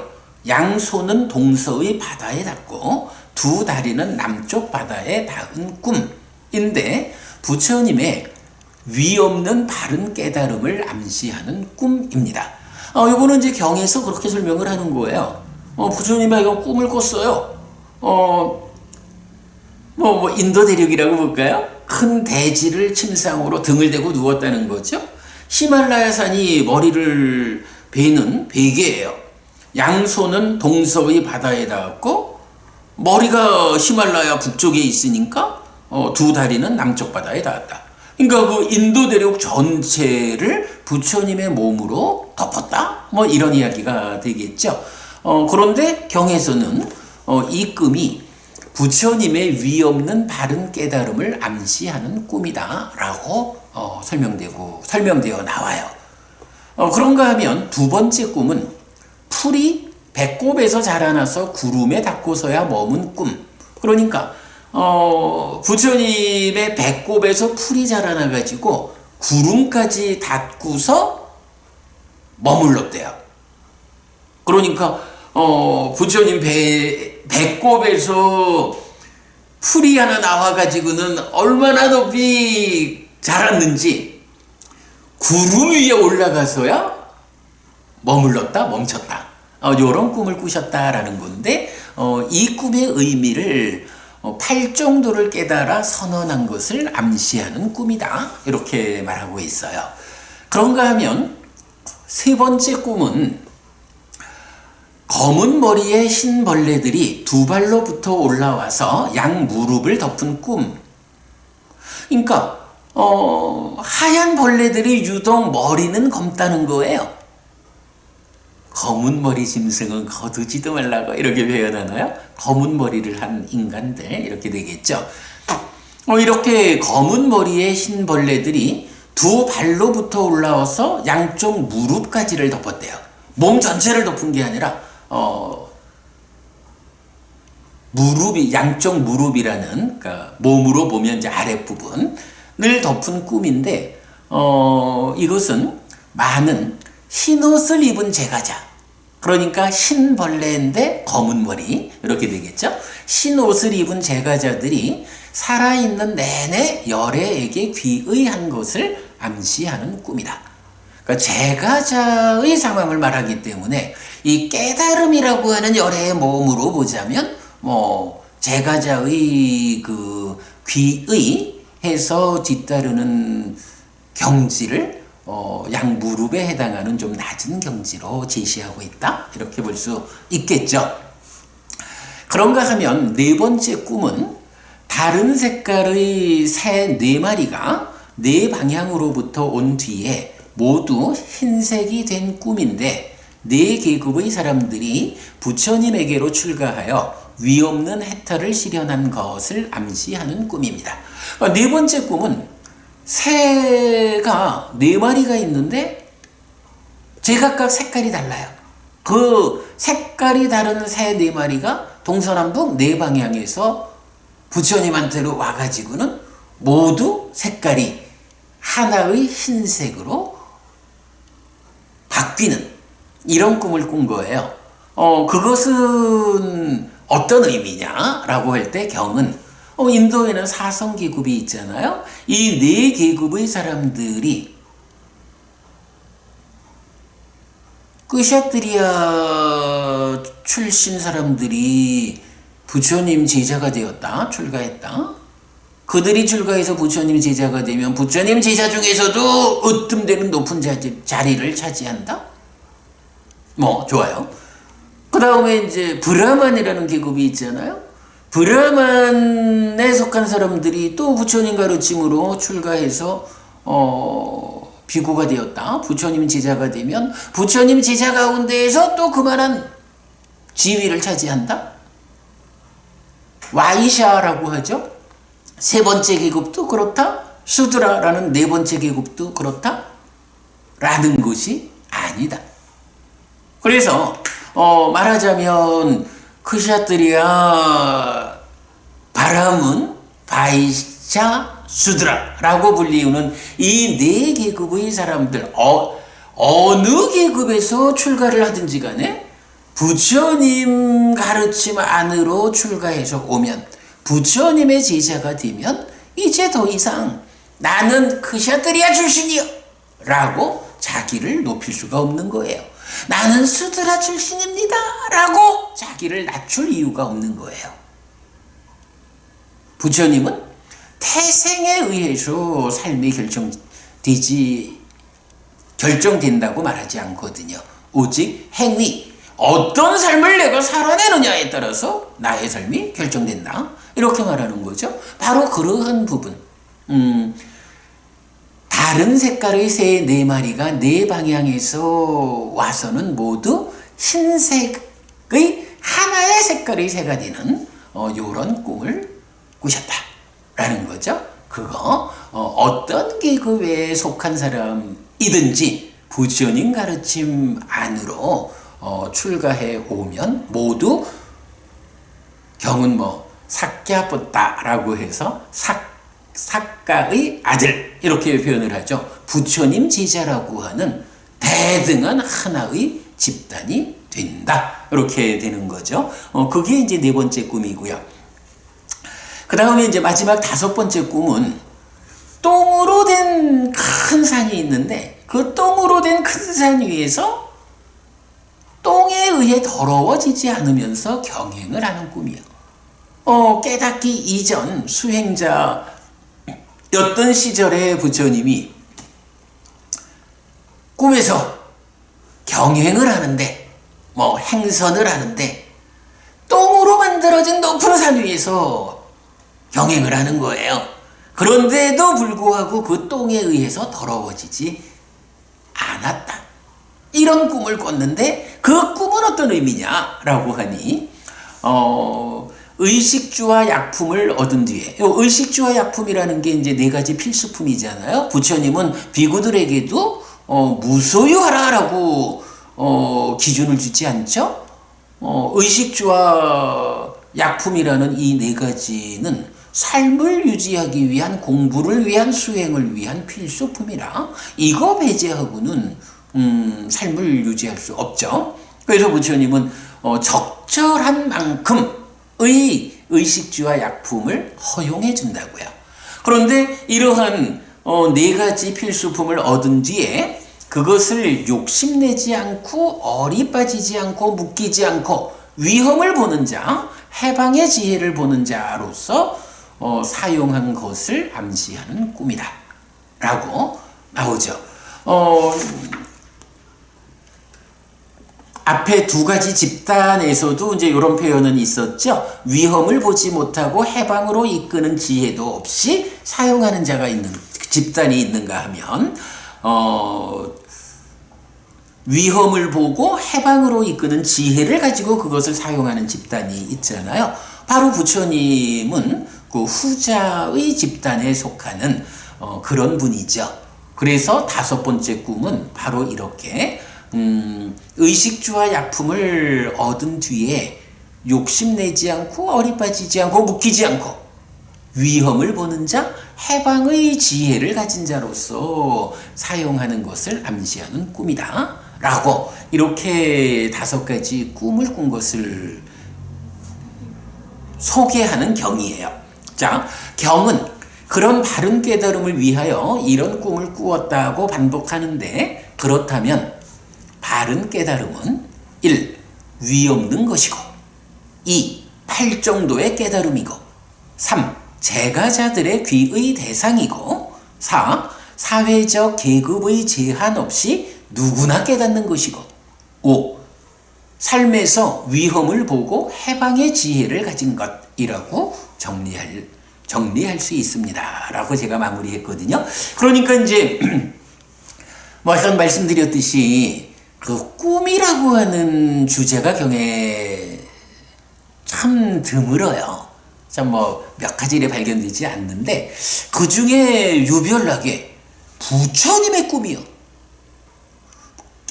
양손은 동서의 바다에 닿고 두 다리는 남쪽 바다에 닿은 꿈인데, 부처님의 위없는 바른 깨달음을 암시하는 꿈입니다. 이거는 이제 경에서 그렇게 설명을 하는 거예요. 부처님이 이거 꿈을 꿨어요. 인도 대륙이라고 볼까요? 큰 대지를 침상으로 등을 대고 누웠다는 거죠. 히말라야 산이 머리를 베는 베개예요. 양손은 동서의 바다에 닿았고, 머리가 히말라야 북쪽에 있으니까 두 다리는 남쪽 바다에 닿았다. 그러니까 그 인도 대륙 전체를 부처님의 몸으로 덮었다. 뭐 이런 이야기가 되겠죠. 그런데 경에서는 이 꿈이 부처님의 위없는 바른 깨달음을 암시하는 꿈이다라고 설명되어 나와요. 그런가 하면 두 번째 꿈은 풀이 배꼽에서 자라나서 구름에 닿고서야 머문 꿈. 그러니까 부처님의 배꼽에서 풀이 자라나 가지고 구름까지 닿고서 머물렀대요. 그러니까 부처님 배꼽에서 풀이 하나 나와가지고는 얼마나 높이 자랐는지 구름 위에 올라가서야 멈췄다. 이런 꿈을 꾸셨다라는 건데, 이 꿈의 의미를 팔정도를 깨달아 선언한 것을 암시하는 꿈이다. 이렇게 말하고 있어요. 그런가 하면 세 번째 꿈은 검은 머리의 흰 벌레들이 두 발로부터 올라와서 양 무릎을 덮은 꿈. 그러니까 하얀 벌레들이 유독 머리는 검다는 거예요. 검은 머리 짐승은 거두지도 말라고 이렇게 표현하나요? 검은 머리를 한 인간들 이렇게 되겠죠. 이렇게 검은 머리의 흰 벌레들이 두 발로부터 올라와서 양쪽 무릎까지를 덮었대요. 몸 전체를 덮은 게 아니라 양쪽 무릎이라는, 그러니까 몸으로 보면 이제 아랫부분을 덮은 꿈인데, 이것은 많은 흰 옷을 입은 제가자, 그러니까 흰 벌레인데 검은 머리 이렇게 되겠죠. 흰 옷을 입은 제가자들이 살아있는 내내 열애에게 귀의한 것을 암시하는 꿈이다. 그러니까 제가자의 상황을 말하기 때문에 이 깨달음이라고 하는 열애의 몸으로 보자면 제가자의 그 귀의해서 뒤따르는 경지를 양 무릎에 해당하는 좀 낮은 경지로 제시하고 있다. 이렇게 볼 수 있겠죠. 그런가 하면 네 번째 꿈은 다른 색깔의 새 네 마리가 네 방향으로부터 온 뒤에 모두 흰색이 된 꿈인데, 네 계급의 사람들이 부처님에게로 출가하여 위없는 해탈을 실현한 것을 암시하는 꿈입니다. 네 번째 꿈은 새가 네 마리가 있는데 제각각 색깔이 달라요. 그 색깔이 다른 새 네 마리가 동서남북 네 방향에서 부처님한테로 와가지고는 모두 색깔이 하나의 흰색으로 바뀌는 이런 꿈을 꾼 거예요. 그것은 어떤 의미냐라고 할 때 경은 인도에는 사성 계급이 있잖아요. 이 네 계급의 사람들이 끄샤트리아 출신 사람들이 부처님 제자가 되었다, 출가했다. 그들이 출가해서 부처님 제자가 되면 부처님 제자 중에서도 으뜸되는 높은 자리를 차지한다. 좋아요. 그 다음에 이제 브라만이라는 계급이 있잖아요. 브라만에 속한 사람들이 또 부처님 가르침으로 출가해서 비구가 되었다. 부처님 제자가 되면 부처님 제자 가운데에서 또 그만한 지위를 차지한다. 와이샤라고 하죠. 세 번째 계급도 그렇다. 수드라라는 네 번째 계급도 그렇다. 라는 것이 아니다. 그래서 말하자면 크샤트리아 바람은 바이샤 수드라라고 불리우는 이 네 계급의 사람들, 어느 계급에서 출가를 하든지 간에 부처님 가르침 안으로 출가해서 오면, 부처님의 제자가 되면 이제 더 이상 나는 크샤트리아 출신이요 라고 자기를 높일 수가 없는 거예요. 나는 수드라 출신입니다 라고 자기를 낮출 이유가 없는 거예요. 부처님은 태생에 의해서 삶이 결정된다고 말하지 않거든요. 오직 행위, 어떤 삶을 내가 살아내느냐에 따라서 나의 삶이 결정된다. 이렇게 말하는 거죠. 바로 그러한 부분. 다른 색깔의 새 네 마리가 네 방향에서 와서는 모두 흰색의 하나의 색깔의 새가 되는 요런 꿈을 꾸셨다라는 거죠. 그거 어떤 계급에 속한 사람이든지 부처님 가르침 안으로 출가해 오면 모두 경은 삭갸붓다라고 해서 삭가의 아들 이렇게 표현을 하죠. 부처님 제자라고 하는 대등한 하나의 집단이 된다. 이렇게 되는 거죠. 그게 이제 네 번째 꿈이고요. 그 다음에 이제 마지막 다섯 번째 꿈은 똥으로 된 큰 산이 있는데 그 똥으로 된 큰 산 위에서 똥에 의해 더러워지지 않으면서 경행을 하는 꿈이에요. 깨닫기 이전 수행자였던 시절의 부처님이 꿈에서 경행을 하는데 행선을 하는데 똥으로 만들어진 높은 산 위에서 경행을 하는 거예요. 그런데도 불구하고 그 똥에 의해서 더러워지지 않았다. 이런 꿈을 꿨는데 그 꿈은 어떤 의미냐라고 하니 의식주와 약품을 얻은 뒤에 의식주와 약품이라는 게 이제 네 가지 필수품이잖아요. 부처님은 비구들에게도 무소유하라라고 기준을 주지 않죠. 의식주와 약품이라는 이 네 가지는 삶을 유지하기 위한 공부를 위한 수행을 위한 필수품이라 이거 배제하고는 삶을 유지할 수 없죠. 그래서 부처님은 적절한 만큼의 의식주와 약품을 허용해 준다고요. 그런데 이러한 네 가지 필수품을 얻은 뒤에 그것을 욕심내지 않고 어리 빠지지 않고 묶이지 않고 위험을 보는 자, 해방의 지혜를 보는 자로서 사용한 것을 암시하는 꿈이다 라고 나오죠. 앞에 두 가지 집단에서도 이제 이런 표현은 있었죠. 위험을 보지 못하고 해방으로 이끄는 지혜도 없이 사용하는 자가 있는 집단이 있는가 하면 위험을 보고 해방으로 이끄는 지혜를 가지고 그것을 사용하는 집단이 있잖아요. 바로 부처님은 그 후자의 집단에 속하는 그런 분이죠. 그래서 다섯 번째 꿈은 바로 이렇게 의식주와 약품을 얻은 뒤에 욕심내지 않고 어리 빠지지 않고 묶이지 않고 위험을 보는 자, 해방의 지혜를 가진 자로서 사용하는 것을 암시하는 꿈이다 라고 이렇게 다섯 가지 꿈을 꾼 것을 소개하는 경이에요. 자, 경은 그런 바른 깨달음을 위하여 이런 꿈을 꾸었다고 반복하는데 그렇다면 바른 깨달음은 1. 위없는 것이고 2. 팔정도의 깨달음이고 3. 제가자들의 귀의 대상이고 4. 사회적 계급의 제한 없이 누구나 깨닫는 것이고 5. 삶에서 위험을 보고 해방의 지혜를 가진 것이라고 정리할 수 있습니다. 라고 제가 마무리했거든요. 그러니까 이제 아까 말씀드렸듯이 그 꿈이라고 하는 주제가 경에 참 드물어요. 참 몇 가지에 발견되지 않는데 그 중에 유별나게 부처님의 꿈이요.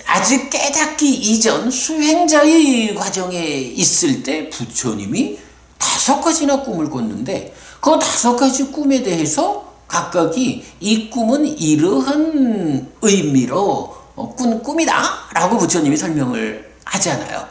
아직 깨닫기 이전 수행자의 과정에 있을 때 부처님이 5가지나 꿈을 꿨는데 그 5가지 꿈에 대해서 각각이 이 꿈은 이러한 의미로 꾼 꿈이다 라고 부처님이 설명을 하잖아요.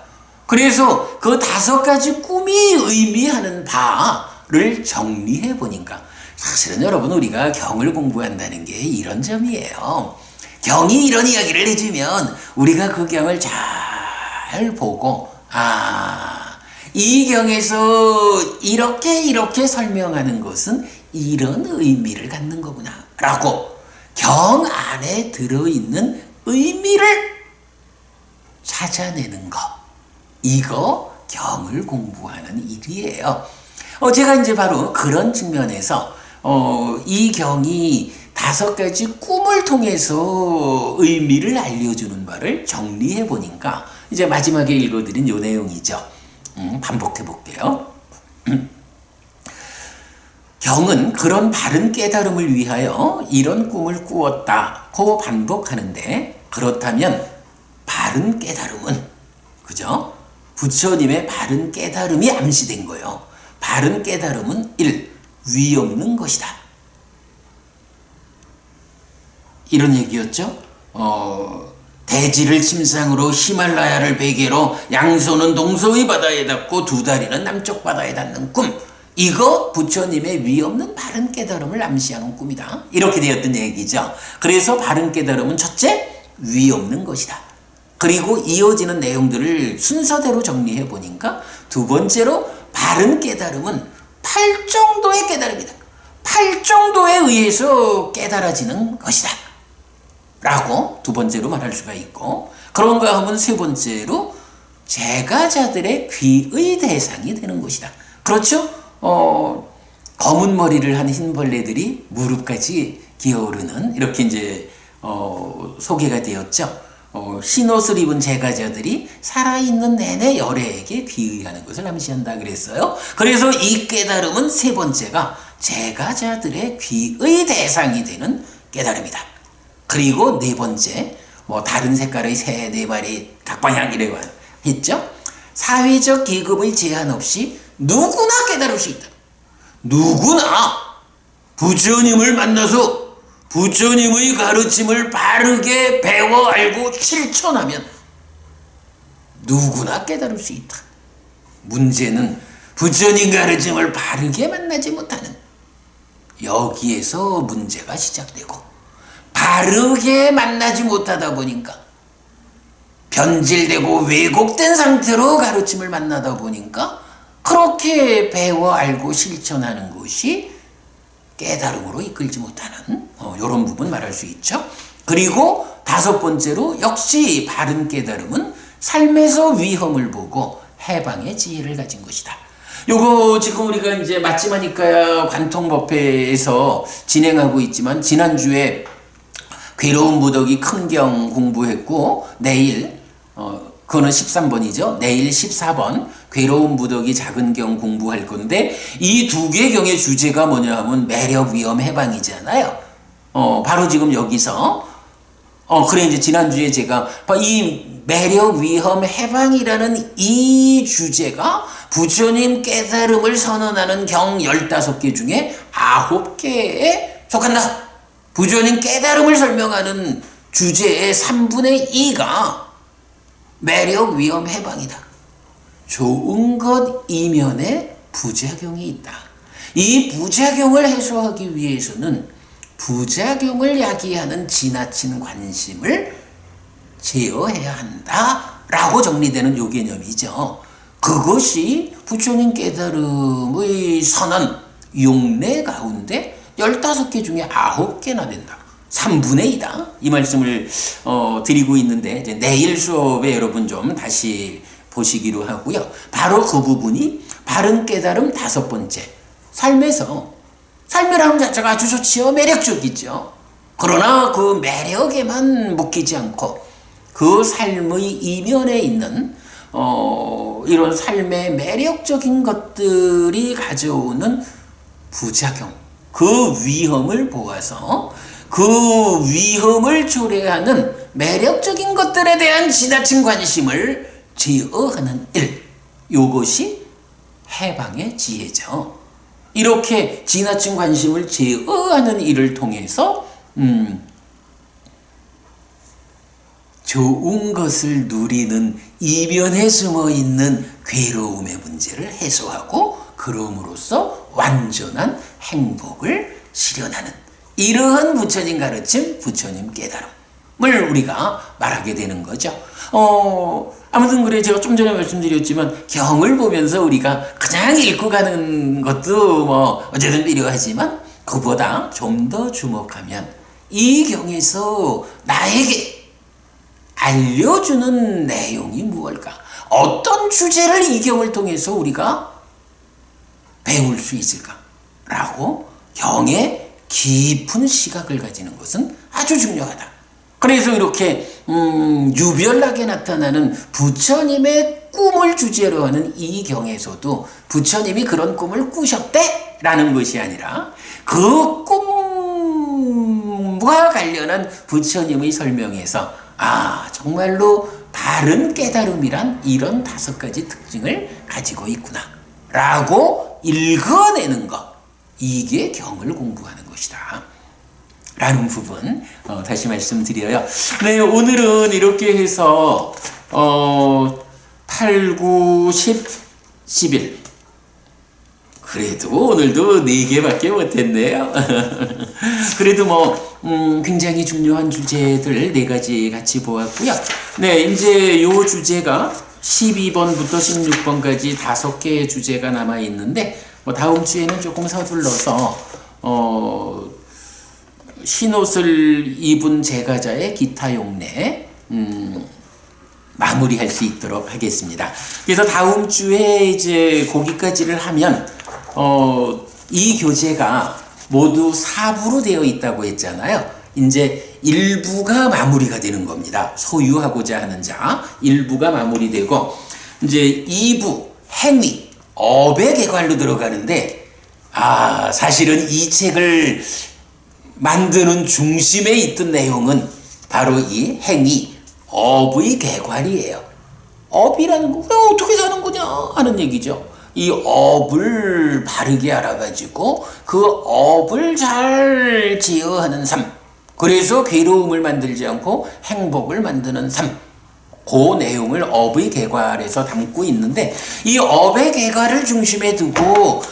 그래서 그 5가지 꿈이 의미하는 바를 정리해 보니까 사실은 여러분 우리가 경을 공부한다는 게 이런 점이에요. 경이 이런 이야기를 해주면 우리가 그 경을 잘 보고 이 경에서 이렇게 설명하는 것은 이런 의미를 갖는 거구나 라고 경 안에 들어있는 의미를 찾아내는 것 이거 경을 공부하는 일이에요. 제가 이제 바로 그런 측면에서 이 경이 5가지 꿈을 통해서 의미를 알려주는 바를 정리해 보니까 이제 마지막에 읽어드린 요 내용이죠. 반복해 볼게요. 경은 그런 바른 깨달음을 위하여 이런 꿈을 꾸었다고 반복하는데, 그렇다면 바른 깨달음은, 그죠? 부처님의 바른 깨달음이 암시된 거예요. 바른 깨달음은 1. 위 없는 것이다. 이런 얘기였죠. 대지를 침상으로 히말라야를 베개로 양손은 동서의 바다에 닿고 두 다리는 남쪽 바다에 닿는 꿈. 이거 부처님의 위 없는 바른 깨달음을 암시하는 꿈이다. 이렇게 되었던 얘기죠. 그래서 바른 깨달음은 첫째, 위 없는 것이다. 그리고 이어지는 내용들을 순서대로 정리해 보니까 두 번째로 바른 깨달음은 8정도의 깨달음이다. 8정도에 의해서 깨달아지는 것이다. 라고 두 번째로 말할 수가 있고, 그런가 하면 세 번째로 제가자들의 귀의 대상이 되는 것이다. 그렇죠? 검은 머리를 한 흰벌레들이 무릎까지 기어오르는, 이렇게 이제 소개가 되었죠. 흰옷을 입은 제가자들이 살아있는 내내 열애에게 귀의하는 것을 암시한다 그랬어요. 그래서 이 깨달음은 세 번째가 제가자들의 귀의 대상이 되는 깨달음이다. 그리고 네 번째, 다른 색깔의 새 4마리 각방향이라고 했죠. 사회적 계급의 제한 없이 누구나 깨달을 수 있다. 누구나 부처님을 만나서 부처님의 가르침을 바르게 배워 알고 실천하면 누구나 깨달을 수 있다. 문제는 부처님 가르침을 바르게 만나지 못하는, 여기에서 문제가 시작되고, 바르게 만나지 못하다 보니까 변질되고 왜곡된 상태로 가르침을 만나다 보니까 그렇게 배워 알고 실천하는 것이 깨달음으로 이끌지 못하는 이런 부분 말할 수 있죠. 그리고 5번째로 역시 바른 깨달음은 삶에서 위험을 보고 해방의 지혜를 가진 것이다. 요거 지금 우리가 이제 맞지마니까 관통법회에서 진행하고 있지만, 지난주에 괴로운 무더기 큰경 공부했고, 내일 그거는 13번이죠. 내일 14번 괴로운 무더기 작은경 공부할 건데, 이 두 개 경의 주제가 뭐냐 하면 매력, 위험, 해방이잖아요. 바로 지금 여기서 그래 이제 지난주에 제가 이 매력, 위험, 해방이라는 이 주제가 부처님 깨달음을 선언하는 경 15개 중에 9개에 속한다. 부처님 깨달음을 설명하는 주제의 3분의 2가 매력, 위험, 해방이다. 좋은 것 이면에 부작용이 있다. 이 부작용을 해소하기 위해서는 부작용을 야기하는 지나친 관심을 제어해야 한다라고 정리되는 요 개념이죠. 그것이 부처님 깨달음의 선언 용례 가운데 15개 중에 9개나 된다. 3분의 2다. 이 말씀을 드리고 있는데, 이제 내일 수업에 여러분 좀 다시 보시기로 하고요. 바로 그 부분이 바른 깨달음 5번째. 삶이라는 자체가 아주 좋지요. 매력적이죠. 그러나 그 매력에만 묶이지 않고 그 삶의 이면에 있는 이런 삶의 매력적인 것들이 가져오는 부작용, 그 위험을 보아서 그 위험을 초래하는 매력적인 것들에 대한 지나친 관심을 제어하는 일, 이것이 해방의 지혜죠. 이렇게 지나친 관심을 제어하는 일을 통해서 좋은 것을 누리는 이면에 숨어있는 괴로움의 문제를 해소하고, 그럼으로써 완전한 행복을 실현하는 이러한 부처님 가르침, 부처님 깨달음을 우리가 말하게 되는 거죠. 아무튼 그래, 제가 좀 전에 말씀드렸지만 경을 보면서 우리가 그냥 읽고 가는 것도 어쨌든 필요하지만, 그보다 좀 더 주목하면 이 경에서 나에게 알려주는 내용이 무엇일까? 어떤 주제를 이 경을 통해서 우리가 배울 수 있을까라고 경의 깊은 시각을 가지는 것은 아주 중요하다. 그래서 이렇게 유별나게 나타나는 부처님의 꿈을 주제로 하는 이 경에서도 부처님이 그런 꿈을 꾸셨대라는 것이 아니라 그 꿈과 관련한 부처님의 설명에서 정말로 다른 깨달음이란 이런 5가지 특징을 가지고 있구나 라고 읽어내는 것, 이게 경을 공부하는 것이다 라는 부분 다시 말씀드려요. 네, 오늘은 이렇게 해서 8, 9, 10, 11 그래도 오늘도 4개밖에 못했네요. 그래도 굉장히 중요한 주제들 4가지 같이 보았고요. 네, 이제 요 주제가 12번부터 16번까지 5개의 주제가 남아 있는데 다음 주에는 조금 서둘러서 흰옷을 입은 제가자의 기타 용례 마무리할 수 있도록 하겠습니다. 그래서 다음 주에 이제 거기까지를 하면 이 교재가 모두 4부로 되어 있다고 했잖아요. 이제 1부가 마무리가 되는 겁니다. 소유하고자 하는 자 1부가 마무리되고 이제 2부 행위 업의 개괄로 들어가는데 사실은 이 책을 만드는 중심에 있던 내용은 바로 이 행위 업의 개괄이에요. 업이라는 거 어떻게 사는 거냐 하는 얘기죠. 이 업을 바르게 알아가지고 그 업을 잘 제어하는 삶, 그래서 괴로움을 만들지 않고 행복을 만드는 삶, 그 내용을 업의 개괄에서 담고 있는데 이 업의 개괄을 중심에 두고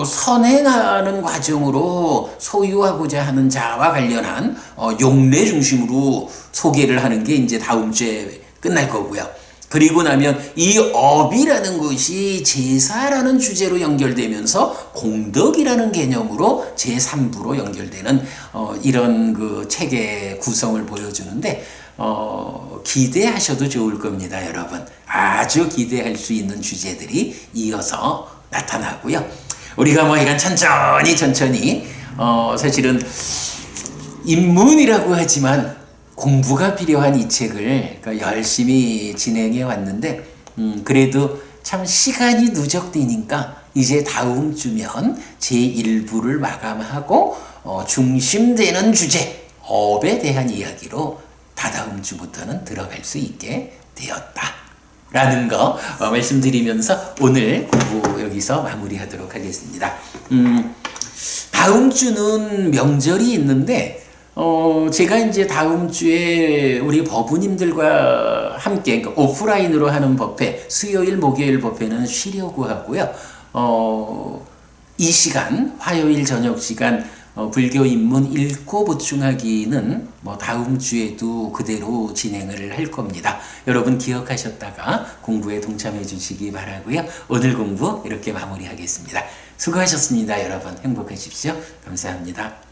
선행하는 과정으로 소유하고자 하는 자와 관련한 용례 중심으로 소개를 하는 게 이제 다음 주에 끝날 거고요. 그리고 나면 이 업이라는 것이 제사라는 주제로 연결되면서 공덕이라는 개념으로 제3부로 연결되는 이런 그 책의 구성을 보여주는데 기대하셔도 좋을 겁니다, 여러분. 아주 기대할 수 있는 주제들이 이어서 나타나고요. 우리가 이런 천천히 사실은 입문이라고 하지만 공부가 필요한 이 책을 열심히 진행해 왔는데 그래도 참 시간이 누적되니까 이제 다음 주면 제1부를 마감하고 중심되는 주제 업에 대한 이야기로 다다음 주부터는 들어갈 수 있게 되었다 라는 거 말씀드리면서 오늘 공부 여기서 마무리하도록 하겠습니다. 다음 주는 명절이 있는데 제가 이제 다음 주에 우리 법우님들과 함께 그러니까 오프라인으로 하는 법회, 수요일, 목요일 법회는 쉬려고 하고요. 이 시간, 화요일 저녁 시간 불교 입문 읽고 보충하기는 다음 주에도 그대로 진행을 할 겁니다. 여러분 기억하셨다가 공부에 동참해 주시기 바라고요. 오늘 공부 이렇게 마무리하겠습니다. 수고하셨습니다, 여러분. 행복하십시오. 감사합니다.